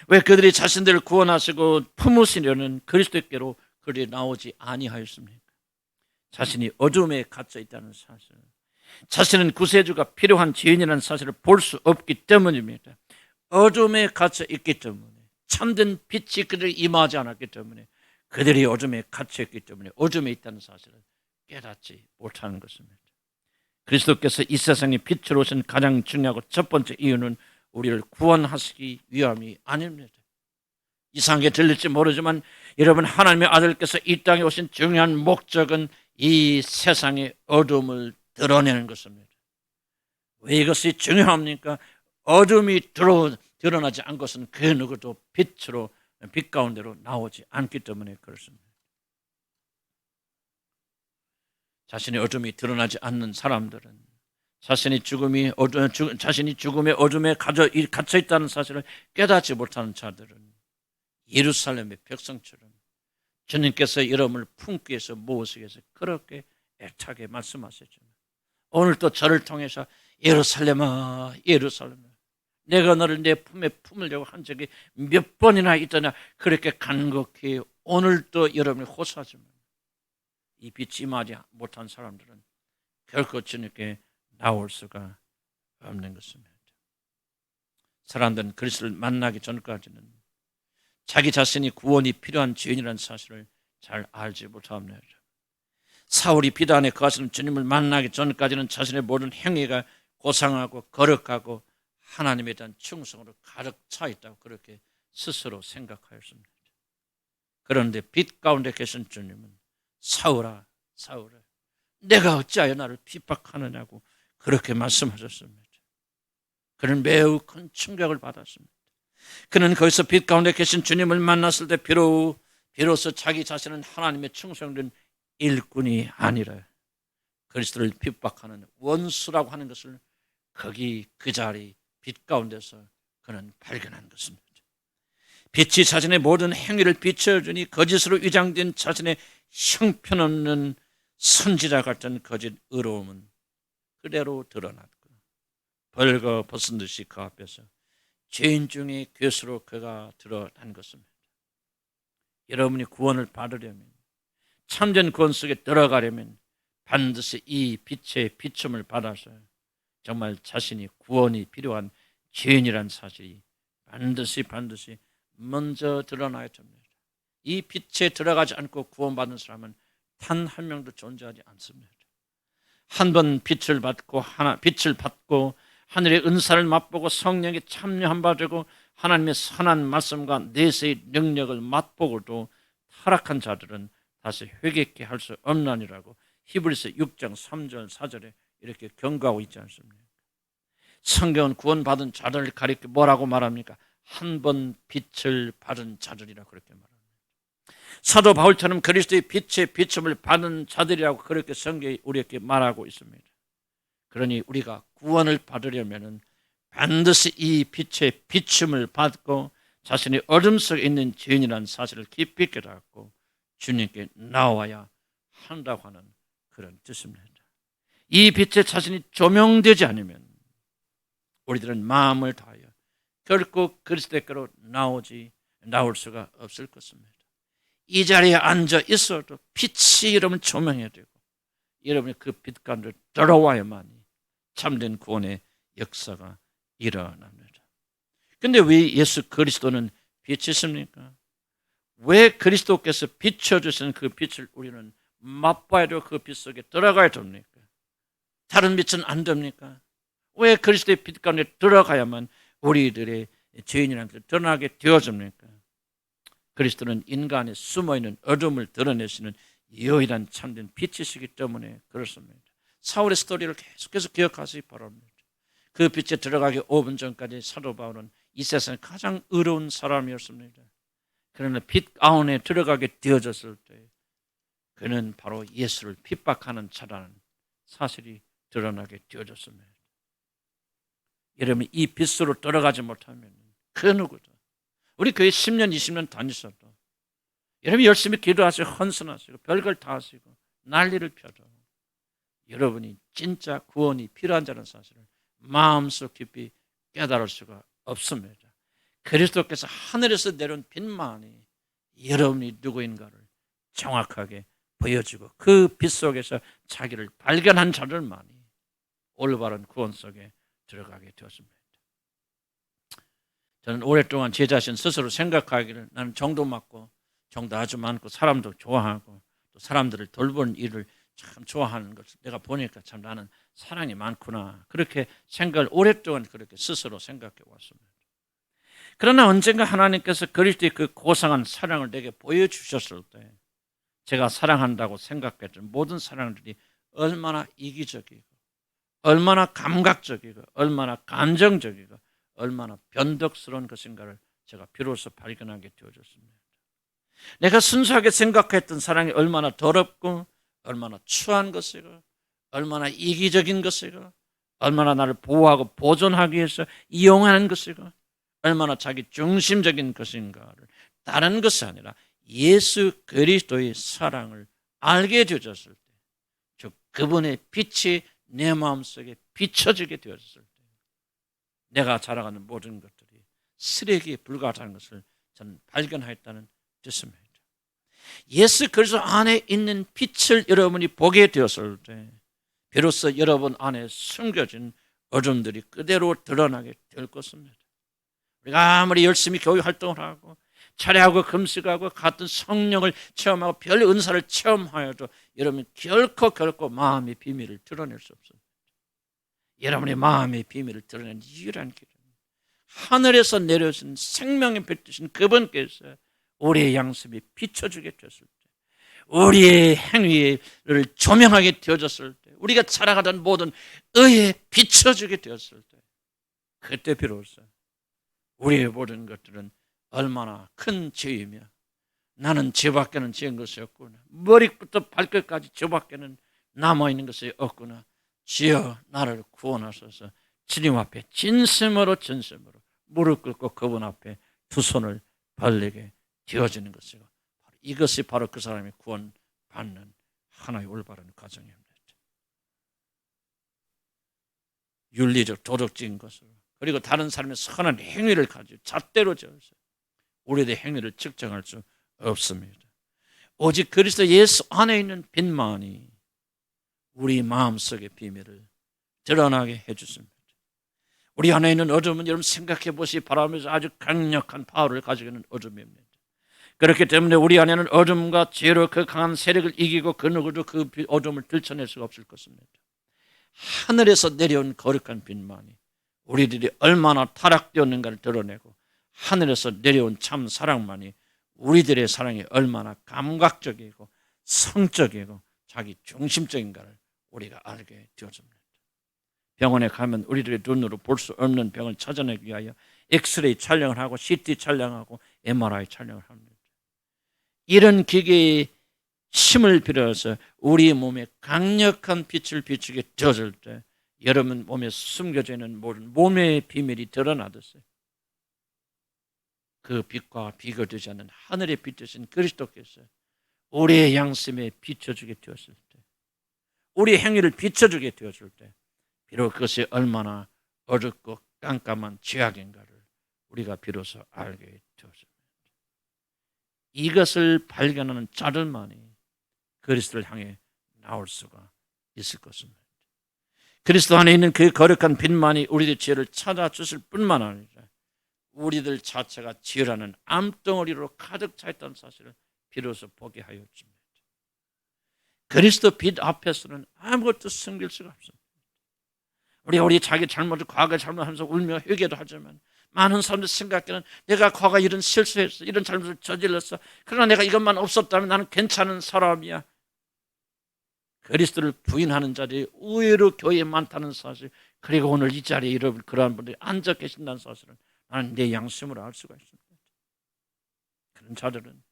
왜 그들이 자신들을 구원하시고 품으시려는 그리스도께로 그들이 나오지 아니하였습니까? 자신이 어둠에 갇혀 있다는 사실, 자신은 구세주가 필요한 죄인이라는 사실을 볼 수 없기 때문입니다. 어둠에 갇혀 있기 때문에, 참된 빛이 그들을 임하지 않았기 때문에, 그들이 어둠에 갇혀 있기 때문에 어둠에 있다는 사실을 깨닫지 못하는 것입니다. 그리스도께서 이 세상에 빛으로 오신 가장 중요하고 첫 번째 이유는 우리를 구원하시기 위함이 아닙니다. 이상하게 들릴지 모르지만 여러분, 하나님의 아들께서 이 땅에 오신 중요한 목적은 이 세상의 어둠을 드러내는 것입니다. 왜 이것이 중요합니까? 어둠이 드러나지 않은 것은 그 누구도 빛 가운데로 나오지 않기 때문에 그렇습니다. 자신의 어둠이 드러나지 않는 사람들은 자신이 죽음의 어둠에 갇혀 있다는 사실을 깨닫지 못하는 자들은 예루살렘의 백성처럼 주님께서 여러분을 품기 위해서 모으시기 위해서 그렇게 애타게 말씀하셨죠. 오늘 또 저를 통해서 예루살렘아 예루살렘아, 내가 너를 내 품에 품으려고 한 적이 몇 번이나 있더냐. 그렇게 간곡히 오늘 또 여러분이 호소하지만 이 빛이 임하지 못한 사람들은 결코 주님께 나올 수가 없는 것입니다. 사람들은 그리스도를 만나기 전까지는 자기 자신이 구원이 필요한 죄인이라는 사실을 잘 알지 못합니다. 사울이 비단에 거하시는 주님을 만나기 전까지는 자신의 모든 행위가 고상하고 거룩하고 하나님에 대한 충성으로 가득 차 있다고 그렇게 스스로 생각하였습니다. 그런데 빛 가운데 계신 주님은 사울아 사울아, 내가 어찌하여 나를 핍박하느냐고 그렇게 말씀하셨습니다. 그는 매우 큰 충격을 받았습니다. 그는 거기서 빛 가운데 계신 주님을 만났을 때 비로소 자기 자신은 하나님의 충성된 일꾼이 아니라 그리스도를 핍박하는 원수라고 하는 것을 거기 그 자리 빛 가운데서 그는 발견한 것입니다. 빛이 자신의 모든 행위를 비춰주니 거짓으로 위장된 자신의 형편없는 선지자 같은 거짓 의로움은 그대로 드러났고 벌거벗은 듯이 그 앞에서 죄인 중에 괴수로 그가 드러난 것입니다. 여러분이 구원을 받으려면, 참된 구원 속에 들어가려면 반드시 이 빛의 비춤을 받아서 정말 자신이 구원이 필요한 죄인이란 사실이 반드시 먼저 드러나야 됩니다. 이 빛에 들어가지 않고 구원받는 사람은 단 한 명도 존재하지 않습니다. 한 번 빛을 받고 하늘의 은사를 맛보고 성령에 참여한 바 되고 하나님의 선한 말씀과 내세의 능력을 맛보고도 타락한 자들은 다시 회개케 할 수 없나니라고 히브리서 6장 3절 4절에 이렇게 경고하고 있지 않습니까? 성경은 구원받은 자들을 가리켜 뭐라고 말합니까? 한 번 빛을 받은 자들이라 그렇게 말합니다. 사도 바울처럼 그리스도의 빛의 비춤을 받은 자들이라고 그렇게 성경이 우리에게 말하고 있습니다. 그러니 우리가 구원을 받으려면 반드시 이 빛의 비춤을 받고 자신의 어둠 속에 있는 죄인이라는 사실을 깊이 깨닫고 주님께 나와야 한다고 하는 그런 뜻입니다. 이 빛에 자신이 조명되지 않으면 우리들은 마음을 다하여 결코 그리스도께로 나올 수가 없을 것입니다. 이 자리에 앉아 있어도 빛이 여러분 조명해야 되고 여러분이 그 빛 가운데 들어와야만이 참된 구원의 역사가 일어납니다. 그런데 왜 예수 그리스도는 빛이십니까? 왜 그리스도께서 비춰주신 그 빛을 우리는 맛봐야 되고 그 빛 속에 들어가야 됩니까? 다른 빛은 안 됩니까? 왜 그리스도의 빛 가운데 들어가야만 우리들의 죄인이라는 것을 드러나게 되어집니까? 그리스도는 인간의 숨어있는 어둠을 드러내시는 유일한 참된 빛이시기 때문에 그렇습니다. 사울의 스토리를 계속해서 기억하시기 바랍니다. 그 빛에 들어가기 5분 전까지 사도 바울은 이 세상에 가장 의로운 사람이었습니다. 그러나 빛 가운데 들어가게 되어졌을 때 그는 바로 예수를 핍박하는 자라는 사실이 드러나게 되어졌습니다. 여러분 이 빛으로 들어가지 못하면 그 누구도 우리 교회 10년 20년 다니셔도 여러분이 열심히 기도하시고 헌신하시고 별걸 다 하시고 난리를 펴도 여러분이 진짜 구원이 필요한 자라는 사실을 마음속 깊이 깨달을 수가 없습니다. 그리스도께서 하늘에서 내려온 빛만이 여러분이 누구인가를 정확하게 보여주고 그 빛 속에서 자기를 발견한 자들만이 올바른 구원 속에 들어가게 되었습니다. 저는 오랫동안 제 자신 스스로 생각하기를 나는 정도 많고 정도 아주 많고 사람도 좋아하고 또 사람들을 돌보는 일을 참 좋아하는 것을 내가 보니까 참 나는 사랑이 많구나 그렇게 생각을 오랫동안 그렇게 스스로 생각해 왔습니다. 그러나 언젠가 하나님께서 그리스도의 그 고상한 사랑을 내게 보여주셨을 때 제가 사랑한다고 생각했던 모든 사랑들이 얼마나 이기적이고 얼마나 감각적이고 얼마나 감정적이고 얼마나 변덕스러운 것인가를 제가 비로소 발견하게 되어졌습니다. 내가 순수하게 생각했던 사랑이 얼마나 더럽고 얼마나 추한 것이고 얼마나 이기적인 것이고 얼마나 나를 보호하고 보존하기 위해서 이용하는 것이고 얼마나 자기 중심적인 것인가를 다른 것이 아니라 예수 그리스도의 사랑을 알게 되어졌을 때 즉 그분의 빛이 내 마음속에 비춰지게 되었을 때 내가 자라가는 모든 것들이 쓰레기에 불과하다는 것을 저는 발견하였다는 뜻입니다. 예수 그리스도 안에 있는 빛을 여러분이 보게 되었을 때 비로소 여러분 안에 숨겨진 어둠들이 그대로 드러나게 될 것입니다. 우리가 아무리 열심히 교회 활동을 하고 차례하고 금식하고 같은 성령을 체험하고 별 은사를 체험하여도 여러분 결코 마음의 비밀을 드러낼 수 없습니다. 여러분의 마음의 비밀을 드러내는 유일한 길은 하늘에서 내려오신 생명의 빛 되신 그분께서 우리의 양심이 비춰주게 되었을 때 우리의 행위를 조명하게 되어졌을 때 우리가 살아가던 모든 의에 비춰주게 되었을 때 그때 비로소 우리의 모든 것들은 얼마나 큰 죄이며 나는 죄밖에는 지은 것이 없구나 머리부터 발끝까지 죄밖에는 남아있는 것이 없구나 주여 나를 구원하소서 주님 앞에 진심으로 무릎 꿇고 그분 앞에 두 손을 벌리게 되어지는 것이고 이것이 바로 그 사람이 구원받는 하나의 올바른 과정입니다. 윤리적 도덕적인 것으로 그리고 다른 사람의 선한 행위를 가지고 잣대로 지어서 우리의 행위를 측정할 수 없습니다. 오직 그리스도 예수 안에 있는 빛만이 우리 마음속의 비밀을 드러나게 해주십니다. 우리 안에 있는 어둠은 여러분 생각해 보시기 바라면서 아주 강력한 파워를 가지고 있는 어둠입니다. 그렇기 때문에 우리 안에는 어둠과 죄로 그 강한 세력을 이기고 그 누구도 그 어둠을 들춰낼 수가 없을 것입니다. 하늘에서 내려온 거룩한 빛만이 우리들이 얼마나 타락되었는가를 드러내고 하늘에서 내려온 참 사랑만이 우리들의 사랑이 얼마나 감각적이고 성적이고 자기 중심적인가를 우리가 알게 되어집니다. 병원에 가면 우리들의 눈으로 볼 수 없는 병을 찾아내기 위하여 엑스레이 촬영을 하고 CT 촬영하고 MRI 촬영을 합니다. 이런 기계의 힘을 빌어서 우리 몸에 강력한 빛을 비추게 되어질 때 여러분 몸에 숨겨져 있는 모든 몸의 비밀이 드러나듯이 그 빛과 비교되지 않는 하늘의 빛 되신 그리스도께서 우리의 양심에 비춰주게 되었을 때, 우리의 행위를 비춰주게 되었을 때 비록 그것이 얼마나 어둡고 깜깜한 죄악인가를 우리가 비로소 알게 되었습니다. 이것을 발견하는 자들만이 그리스도를 향해 나올 수가 있을 것입니다. 그리스도 안에 있는 그 거룩한 빛만이 우리의 죄를 찾아주실 뿐만 아니라 우리들 자체가 죄라는 암덩어리로 가득 차 있다는 사실을 비로소 보게 하여 줍니다. 그리스도 빛 앞에서는 아무것도 숨길 수가 없습니다. 우리 자기 잘못을 과거에 잘못하면서 울며 회개도 하지만 많은 사람들 생각에는 내가 과거에 이런 실수했어, 이런 잘못을 저질렀어, 그러나 내가 이것만 없었다면 나는 괜찮은 사람이야. 그리스도를 부인하는 자들이 의외로 교회에 많다는 사실, 그리고 오늘 이 자리에 여러분 그러한 분들이 앉아 계신다는 사실을 나는 내 양심으로 알 수가 있습니다. 그런 자들은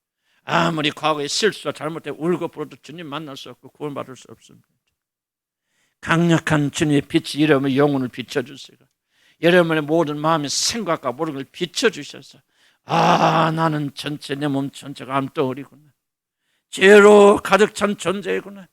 아무리 과거에 실수와 잘못에 울고 불어도 주님 만날 수 없고 구원받을 수 없습니다. 강력한 주님의 빛이 여러분의 영혼을 비춰주시고 여러분의 모든 마음의 생각과 모든 걸 비춰주셔서 나는 전체 내 몸 전체가 암덩어리구나, 죄로 가득 찬 존재이구나,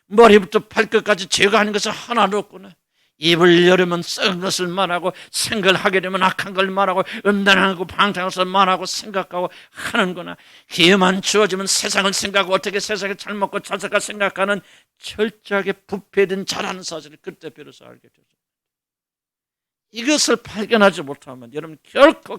머리부터 발끝까지 죄가 아닌 것은 하나도 없구나, 입을 열으면 썩은 것을 말하고 생각을 하게 되면 악한 걸 말하고 음란하고 방탕한 것을 말하고 생각하고 하는구나, 기회만 주어지면 세상을 생각하고 어떻게 세상을 잘 먹고 잘 살까 생각하는 철저하게 부패된 자라는 사실을 그때 비로소 알게 되죠. 이것을 발견하지 못하면 여러분 결코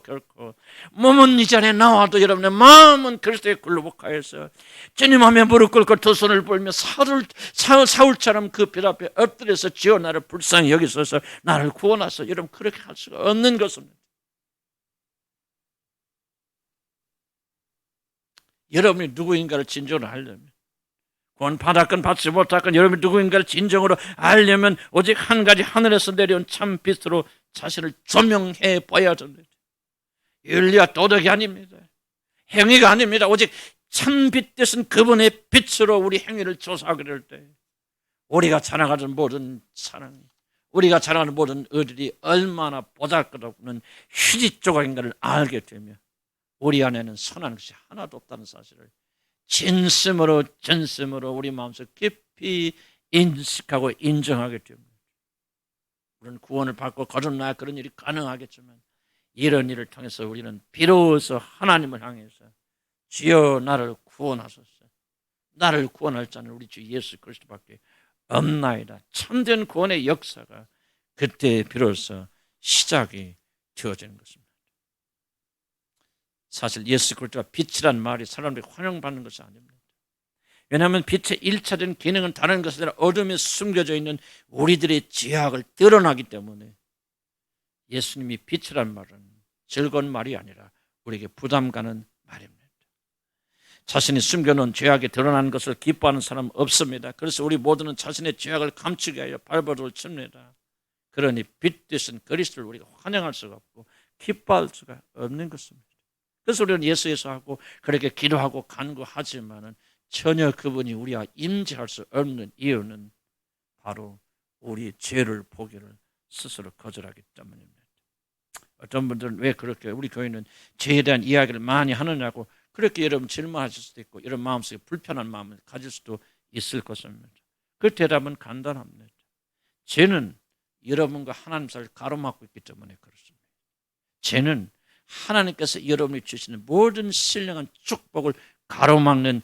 몸은 이 자리에 나와도 여러분의 마음은 그리스도에 굴복하여서 주님 앞에 무릎 꿇고 두 손을 벌며 사울처럼 그 빛 앞에 엎드려서 주여 나를 불쌍히 여기소서, 나를 구원하소서, 여러분 그렇게 할 수가 없는 것입니다. 여러분이 누구인가를 진정으로 하려면, 구원 받았건 받지 못했건 여러분이 누구인가를 진정으로 알려면 오직 한 가지 하늘에서 내려온 참 빛으로 자신을 조명해 봐야 됩니다. 윤리와 도덕이 아닙니다. 행위가 아닙니다. 오직 참 빛 되신 그분의 빛으로 우리 행위를 조사하게 될 때 우리가 자랑하는 모든 사랑, 우리가 자랑하는 모든 의들이 얼마나 보잘것없는 휴지 조각인가를 알게 되며 우리 안에는 선한 것이 하나도 없다는 사실을 진심으로 전심으로 우리 마음속 깊이 인식하고 인정하게 됩니다. 우리는 구원을 받고 거듭나야 그런 일이 가능하겠지만 이런 일을 통해서 우리는 비로소 하나님을 향해서 주여 나를 구원하소서, 나를 구원할 자는 우리 주 예수 그리스도밖에 없나이다. 참된 구원의 역사가 그때 비로소 시작이 되어지는 것입니다. 사실 예수 그리스도가 빛이란 말이 사람들이 환영받는 것이 아닙니다. 왜냐하면 빛의 1차적인 기능은 다른 것이 아니라 어둠에 숨겨져 있는 우리들의 죄악을 드러나기 때문에 예수님이 빛이란 말은 즐거운 말이 아니라 우리에게 부담 가는 말입니다. 자신이 숨겨놓은 죄악이 드러나는 것을 기뻐하는 사람은 없습니다. 그래서 우리 모두는 자신의 죄악을 감추기 위하여 발버둥을 칩니다. 그러니 빛 되신 그리스도를 우리가 환영할 수가 없고 기뻐할 수가 없는 것입니다. 그래서 우리는 예수에서 하고 그렇게 기도하고 간구하지만은 전혀 그분이 우리와 임재할 수 없는 이유는 바로 우리 죄를 보기를 스스로 거절하기 때문입니다. 어떤 분들은 왜 그렇게 우리 교회는 죄에 대한 이야기를 많이 하느냐고 그렇게 여러분 질문하실 수도 있고 이런 마음속에 불편한 마음을 가질 수도 있을 것입니다. 그 대답은 간단합니다. 죄는 여러분과 하나님 사이를 가로막고 있기 때문에 그렇습니다. 죄는 하나님께서 여러분이 주시는 모든 신령한 축복을 가로막는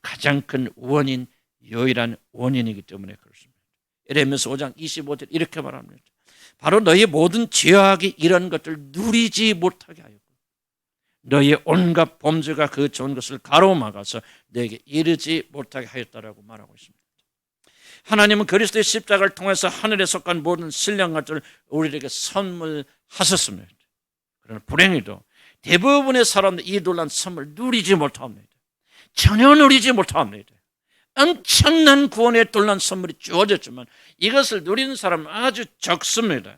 가장 큰 원인, 유일한 원인이기 때문에 그렇습니다. 에레미야 5장 25절 이렇게 말합니다. 바로 너희 모든 죄악이 이런 것들 누리지 못하게 하였고 너희의 온갖 범죄가 그 좋은 것을 가로막아서 너에게 이르지 못하게 하였다라고 말하고 있습니다. 하나님은 그리스도의 십자가를 통해서 하늘에 속한 모든 신령한 것들을 우리에게 선물하셨습니다. 그러나 불행히도 대부분의 사람들이 이 놀라운 선물을 누리지 못합니다. 전혀 누리지 못합니다. 엄청난 구원의 놀라운 선물이 주어졌지만 이것을 누리는 사람은 아주 적습니다.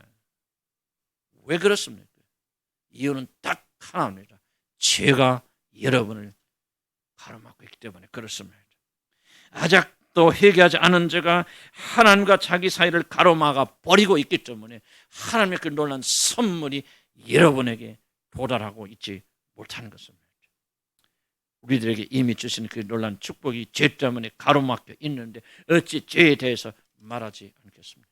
왜 그렇습니까? 이유는 딱 하나입니다. 죄가 여러분을 가로막고 있기 때문에 그렇습니다. 아직도 회개하지 않은 죄가 하나님과 자기 사이를 가로막아 버리고 있기 때문에 하나님의 그 놀라운 선물이 여러분에게 도달하고 있지 못하는 것입니다. 우리들에게 이미 주신 그 놀라운 축복이 죄 때문에 가로막혀 있는데 어찌 죄에 대해서 말하지 않겠습니까?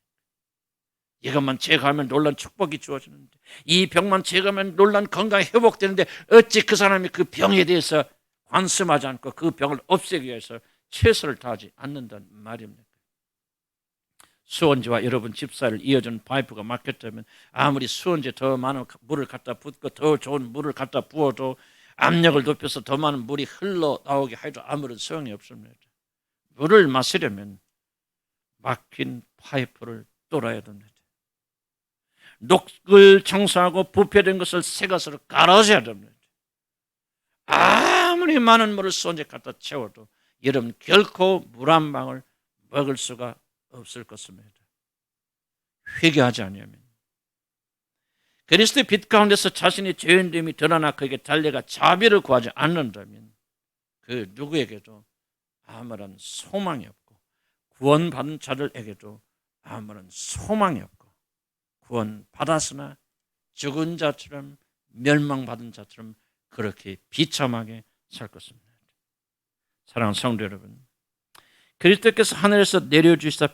이것만 제거하면 놀라운 축복이 주어지는데 이 병만 제거하면 놀라운 건강이 회복되는데 어찌 그 사람이 그 병에 대해서 관심하지 않고 그 병을 없애기 위해서 최선을 다하지 않는다는 말입니다. 수원지와 여러분 집 사이를 이어주는 파이프가 막혔다면 아무리 수원지에 더 많은 물을 갖다 붓고 더 좋은 물을 갖다 부어도 압력을 높여서 더 많은 물이 흘러나오게 해도 아무런 소용이 없습니다. 물을 마시려면 막힌 파이프를 뚫어야 됩니다. 녹을 청소하고 부패된 것을 새 것으로 갈아줘야 됩니다. 아무리 많은 물을 수원지에 갖다 채워도 여러분 결코 물 한 방울 먹을 수가 없을 것입니다. 회개하지 않으면 그리스도의 빛 가운데서 자신의 죄인됨이 드러나 그에게 달려가 자비를 구하지 않는다면 그 누구에게도 아무런 소망이 없고 구원받은 자들에게도 아무런 소망이 없고 구원받았으나 죽은 자처럼 멸망받은 자처럼 그렇게 비참하게 살 것입니다. 사랑하는 성도 여러분, 그리스도께서 하늘에서 내려주시는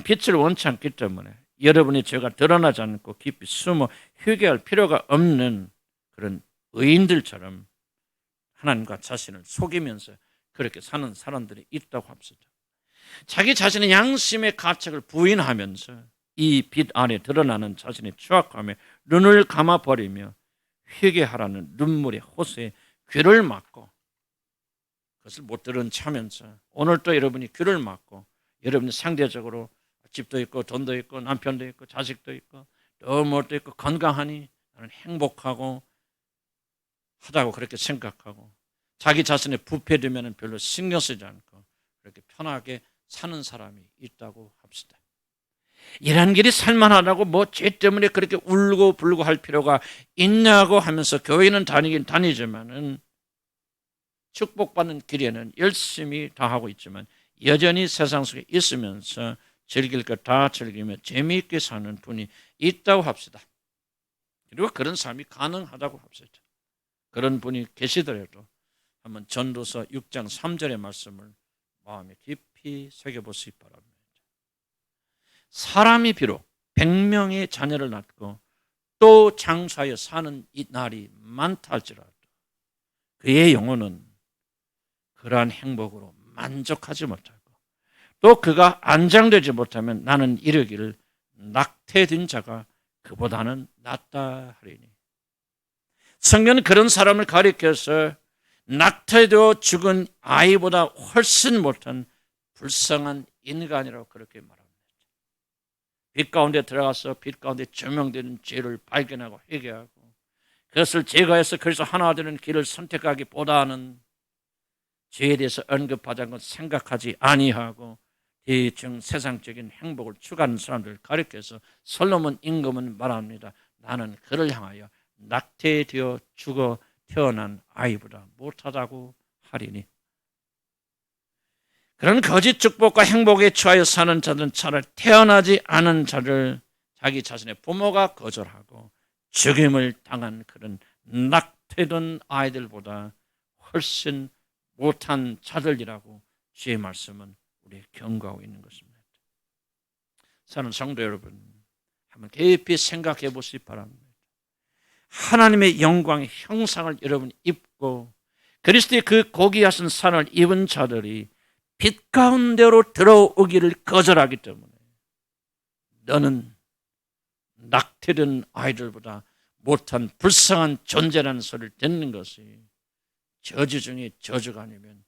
빛을 원치 않기 때문에 여러분의 죄가 드러나지 않고 깊이 숨어 회개할 필요가 없는 그런 의인들처럼 하나님과 자신을 속이면서 그렇게 사는 사람들이 있다고 합시다. 자기 자신의 양심의 가책을 부인하면서 이 빛 안에 드러나는 자신의 추악함에 눈을 감아버리며 회개하라는 눈물의 호소에 귀를 막고 그것을 못 들은 차면서 오늘도 여러분이 귀를 막고 여러분이 상대적으로 집도 있고 돈도 있고 남편도 있고 자식도 있고 또 무엇도 있고 건강하니 나는 행복하고 하다고 그렇게 생각하고 자기 자신의 부패되면 별로 신경 쓰지 않고 그렇게 편하게 사는 사람이 있다고 합시다. 이런 길이 살만하다고 뭐 죄 때문에 그렇게 울고 불고 할 필요가 있냐고 하면서 교회는 다니긴 다니지만은 축복받는 길에는 열심히 다 하고 있지만 여전히 세상 속에 있으면서 즐길 것 다 즐기며 재미있게 사는 분이 있다고 합시다. 그리고 그런 삶이 가능하다고 합시다. 그런 분이 계시더라도 한번 전도서 6장 3절의 말씀을 마음에 깊이 새겨보시기 바랍니다. 사람이 비록 100명의 자녀를 낳고 또 장사하여 사는 이 날이 많다 할지라도 그의 영혼은 그러한 행복으로 만족하지 못하고 또 그가 안장되지 못하면 나는 이르기를 낙태된 자가 그보다는 낫다 하리니. 성경은 그런 사람을 가리켜서 낙태되어 죽은 아이보다 훨씬 못한 불쌍한 인간이라고 그렇게 말합니다. 빛 가운데 들어가서 빛 가운데 조명되는 죄를 발견하고 회개하고 그것을 제거해서 그래서 하나 되는 길을 선택하기보다는 죄에 대해서 언급하지 않고 생각하지 아니하고 대충 세상적인 행복을 추구하는 사람들을 가리켜서 솔로몬 임금은 말합니다. 나는 그를 향하여 낙태되어 죽어 태어난 아이보다 못하다고 하리니. 그런 거짓 축복과 행복에 취하여 사는 자들은 차라리 태어나지 않은 자를 자기 자신의 부모가 거절하고 죽임을 당한 그런 낙태된 아이들보다 훨씬 못한 자들이라고 주의 말씀은 우리에게 경고하고 있는 것입니다. 사랑하는 성도 여러분, 한번 깊이 생각해 보시기 바랍니다. 하나님의 영광의 형상을 여러분 입고 그리스도의 그 고귀하신 산을 입은 자들이 빛 가운데로 들어오기를 거절하기 때문에 너는 낙태된 아이들보다 못한 불쌍한 존재라는 소리를 듣는 것이 저주 중에 저주가 아니면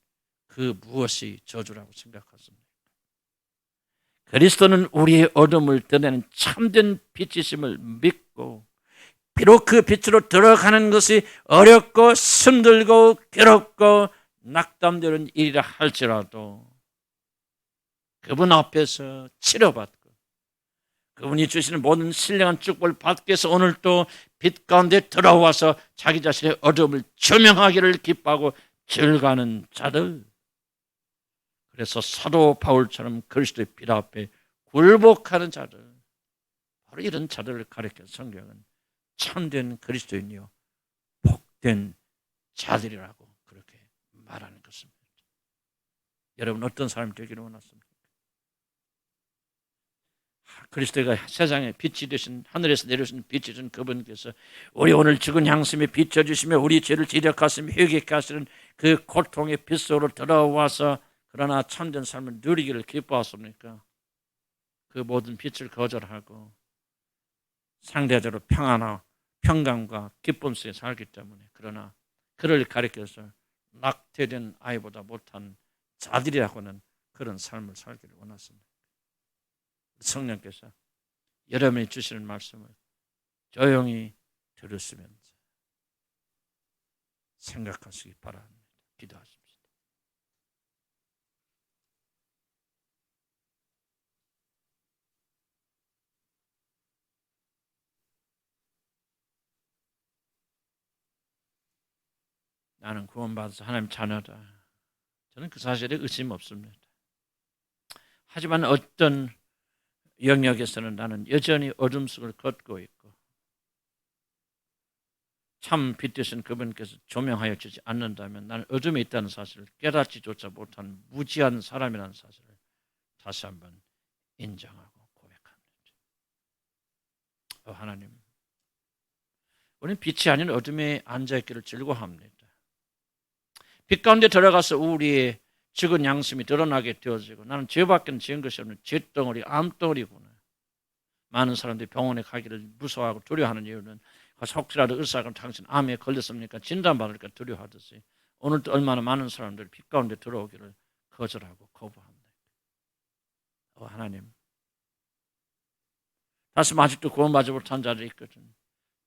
그 무엇이 저주라고 생각하십니까? 그리스도는 우리의 어둠을 드러내는 참된 빛이심을 믿고 비록 그 빛으로 들어가는 것이 어렵고 힘들고 괴롭고 낙담되는 일이라 할지라도 그분 앞에서 치료받고 그분이 주시는 모든 신령한 축복을 받기 위해서 오늘 또 빛 가운데 들어와서 자기 자신의 어둠을 조명하기를 기뻐하고 즐거워하는 자들, 그래서 사도 바울처럼 그리스도의 빛 앞에 굴복하는 자들, 바로 이런 자들을 가리켜 성경은 참된 그리스도인이요 복된 자들이라고 그렇게 말하는 것입니다. 여러분 어떤 사람이 되기를 원하십니까? 그리스도가 세상의 빛이 되신 하늘에서 내려오신 빛이 되신 그분께서 우리 오늘 죽은 양심에 비춰주시며 우리 죄를 지적하시며 회개케 하시는 그 고통의 빛 속으로 들어와서 그러나 참된 삶을 누리기를 기뻐하십니까? 그 모든 빛을 거절하고 상대적으로 평강과 기쁨 속에 살기 때문에 그러나 그를 가리켜서 낙태된 아이보다 못한 자들이라고는 그런 삶을 살기를 원하십니다. 성령께서 여러분이 주시는 말씀을 조용히 들으시면서 생각하시기 바랍니다. 기도하십시오. 나는 구원받아서 하나님 자녀다. 저는 그 사실에 의심 없습니다. 하지만 어떤 영역에서는 나는 여전히 어둠 속을 걷고 있고 참 빛 되신 그분께서 조명하여 주지 않는다면 나는 어둠에 있다는 사실을 깨닫지조차 못한 무지한 사람이라는 사실을 다시 한번 인정하고 고백합니다. 하나님, 우리는 빛이 아닌 어둠에 앉아있기를 즐거워합니다. 빛 가운데 들어가서 우리의 죽은 양심이 드러나게 되어지고 나는 죄밖에 지은 것이 없는 죄덩어리, 암덩어리구나. 많은 사람들이 병원에 가기를 무서워하고 두려워하는 이유는 혹시라도 의사가 당신 암에 걸렸습니까? 진단받을까 두려워하듯이 오늘도 얼마나 많은 사람들이 빛 가운데 들어오기를 거절하고 거부합니다. 하나님, 다시 아직도 구원받지 못한 자들이 있거든.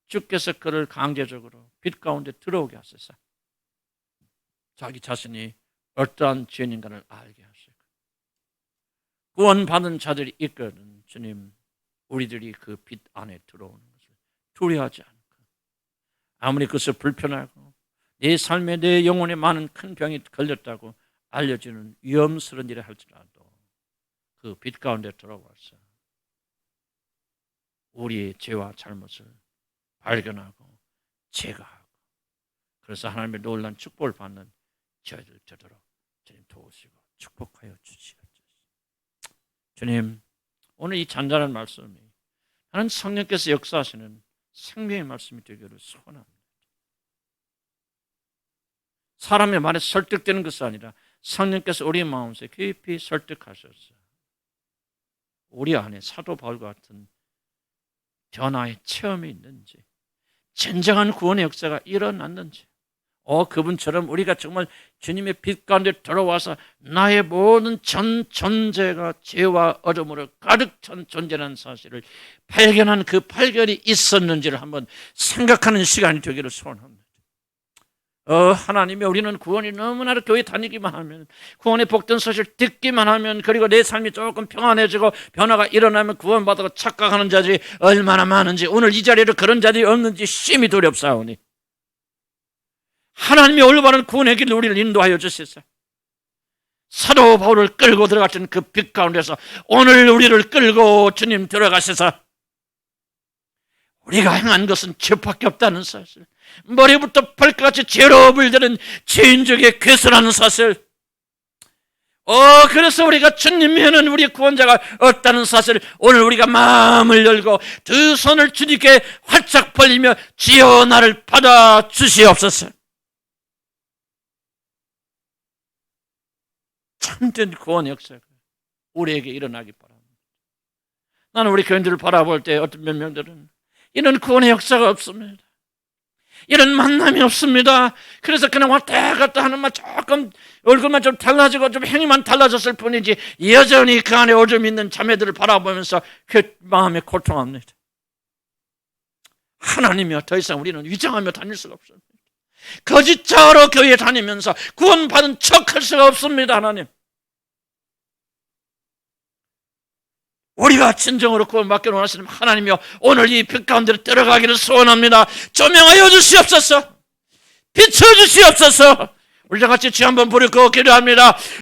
주께서 그를 강제적으로 빛 가운데 들어오게 하소서. 자기 자신이 어떠한 죄인인가를 알게 하시고 구원받은 자들이 있거든. 주님, 우리들이 그 빛 안에 들어오는 것을 두려워하지 않고 아무리 그것이 불편하고 내 삶에 내 영혼에 많은 큰 병이 걸렸다고 알려지는 위험스러운 일을 할지라도 그 빛 가운데 들어와서 우리의 죄와 잘못을 발견하고 제거하고 그래서 하나님의 놀라운 축복을 받는 저희들 되도록 주님 도우시고 축복하여 주시옵소서. 주님, 오늘 이 잔잔한 말씀이 나는 성령께서 역사하시는 생명의 말씀이 되기를 소원합니다. 사람의 말에 설득되는 것이 아니라 성령께서 우리 마음속에 깊이 설득하셔서 우리 안에 사도 바울과 같은 변화의 체험이 있는지 진정한 구원의 역사가 일어났는지 그분처럼 우리가 정말 주님의 빛 가운데 들어와서 나의 모든 전 존재가 죄와 어둠으로 가득 찬 존재라는 사실을 발견한 그 발견이 있었는지를 한번 생각하는 시간이 되기를 소원합니다. 하나님이 우리는 구원이 너무나도 교회 다니기만 하면 구원의 복된 소식을 듣기만 하면 그리고 내 삶이 조금 평안해지고 변화가 일어나면 구원받고 착각하는 자들이 얼마나 많은지 오늘 이 자리에도 그런 자들이 없는지 심히 두렵사오니 하나님이 올바른 구원의 길로 우리를 인도하여 주시소. 사도 바울을 끌고 들어갔던 그 빛 가운데서 오늘 우리를 끌고 주님 들어가셔서 우리가 행한 것은 죄밖에 없다는 사실, 머리부터 발끝까지 죄로 물드는 죄인적의 괴선하는 사실, 그래서 우리가 주님이면 우리 구원자가 없다는 사실을 오늘 우리가 마음을 열고 두 손을 주님께 활짝 벌리며 주여 나를 받아 주시옵소서. 참된 구원 역사가 우리에게 일어나기 바랍니다. 나는 우리 교인들을 바라볼 때 어떤 몇 명들은 이런 구원의 역사가 없습니다. 이런 만남이 없습니다. 그래서 그냥 왔다 갔다 하는 만 조금 얼굴만 좀 달라지고 좀 행위만 달라졌을 뿐이지 여전히 그 안에 어둠이 있는 자매들을 바라보면서 그 마음에 고통합니다. 하나님이여, 더 이상 우리는 위장하며 다닐 수가 없습니다. 거짓자로 교회에 다니면서 구원받은 척할 수가 없습니다. 하나님, 우리가 진정으로 구원받기를 원하시는 하나님이여, 오늘 이 빛 가운데로 들어가기를 소원합니다. 조명하여 주시옵소서. 비춰주시옵소서. 우리 다 같이 주 한번 부르고 기도합니다.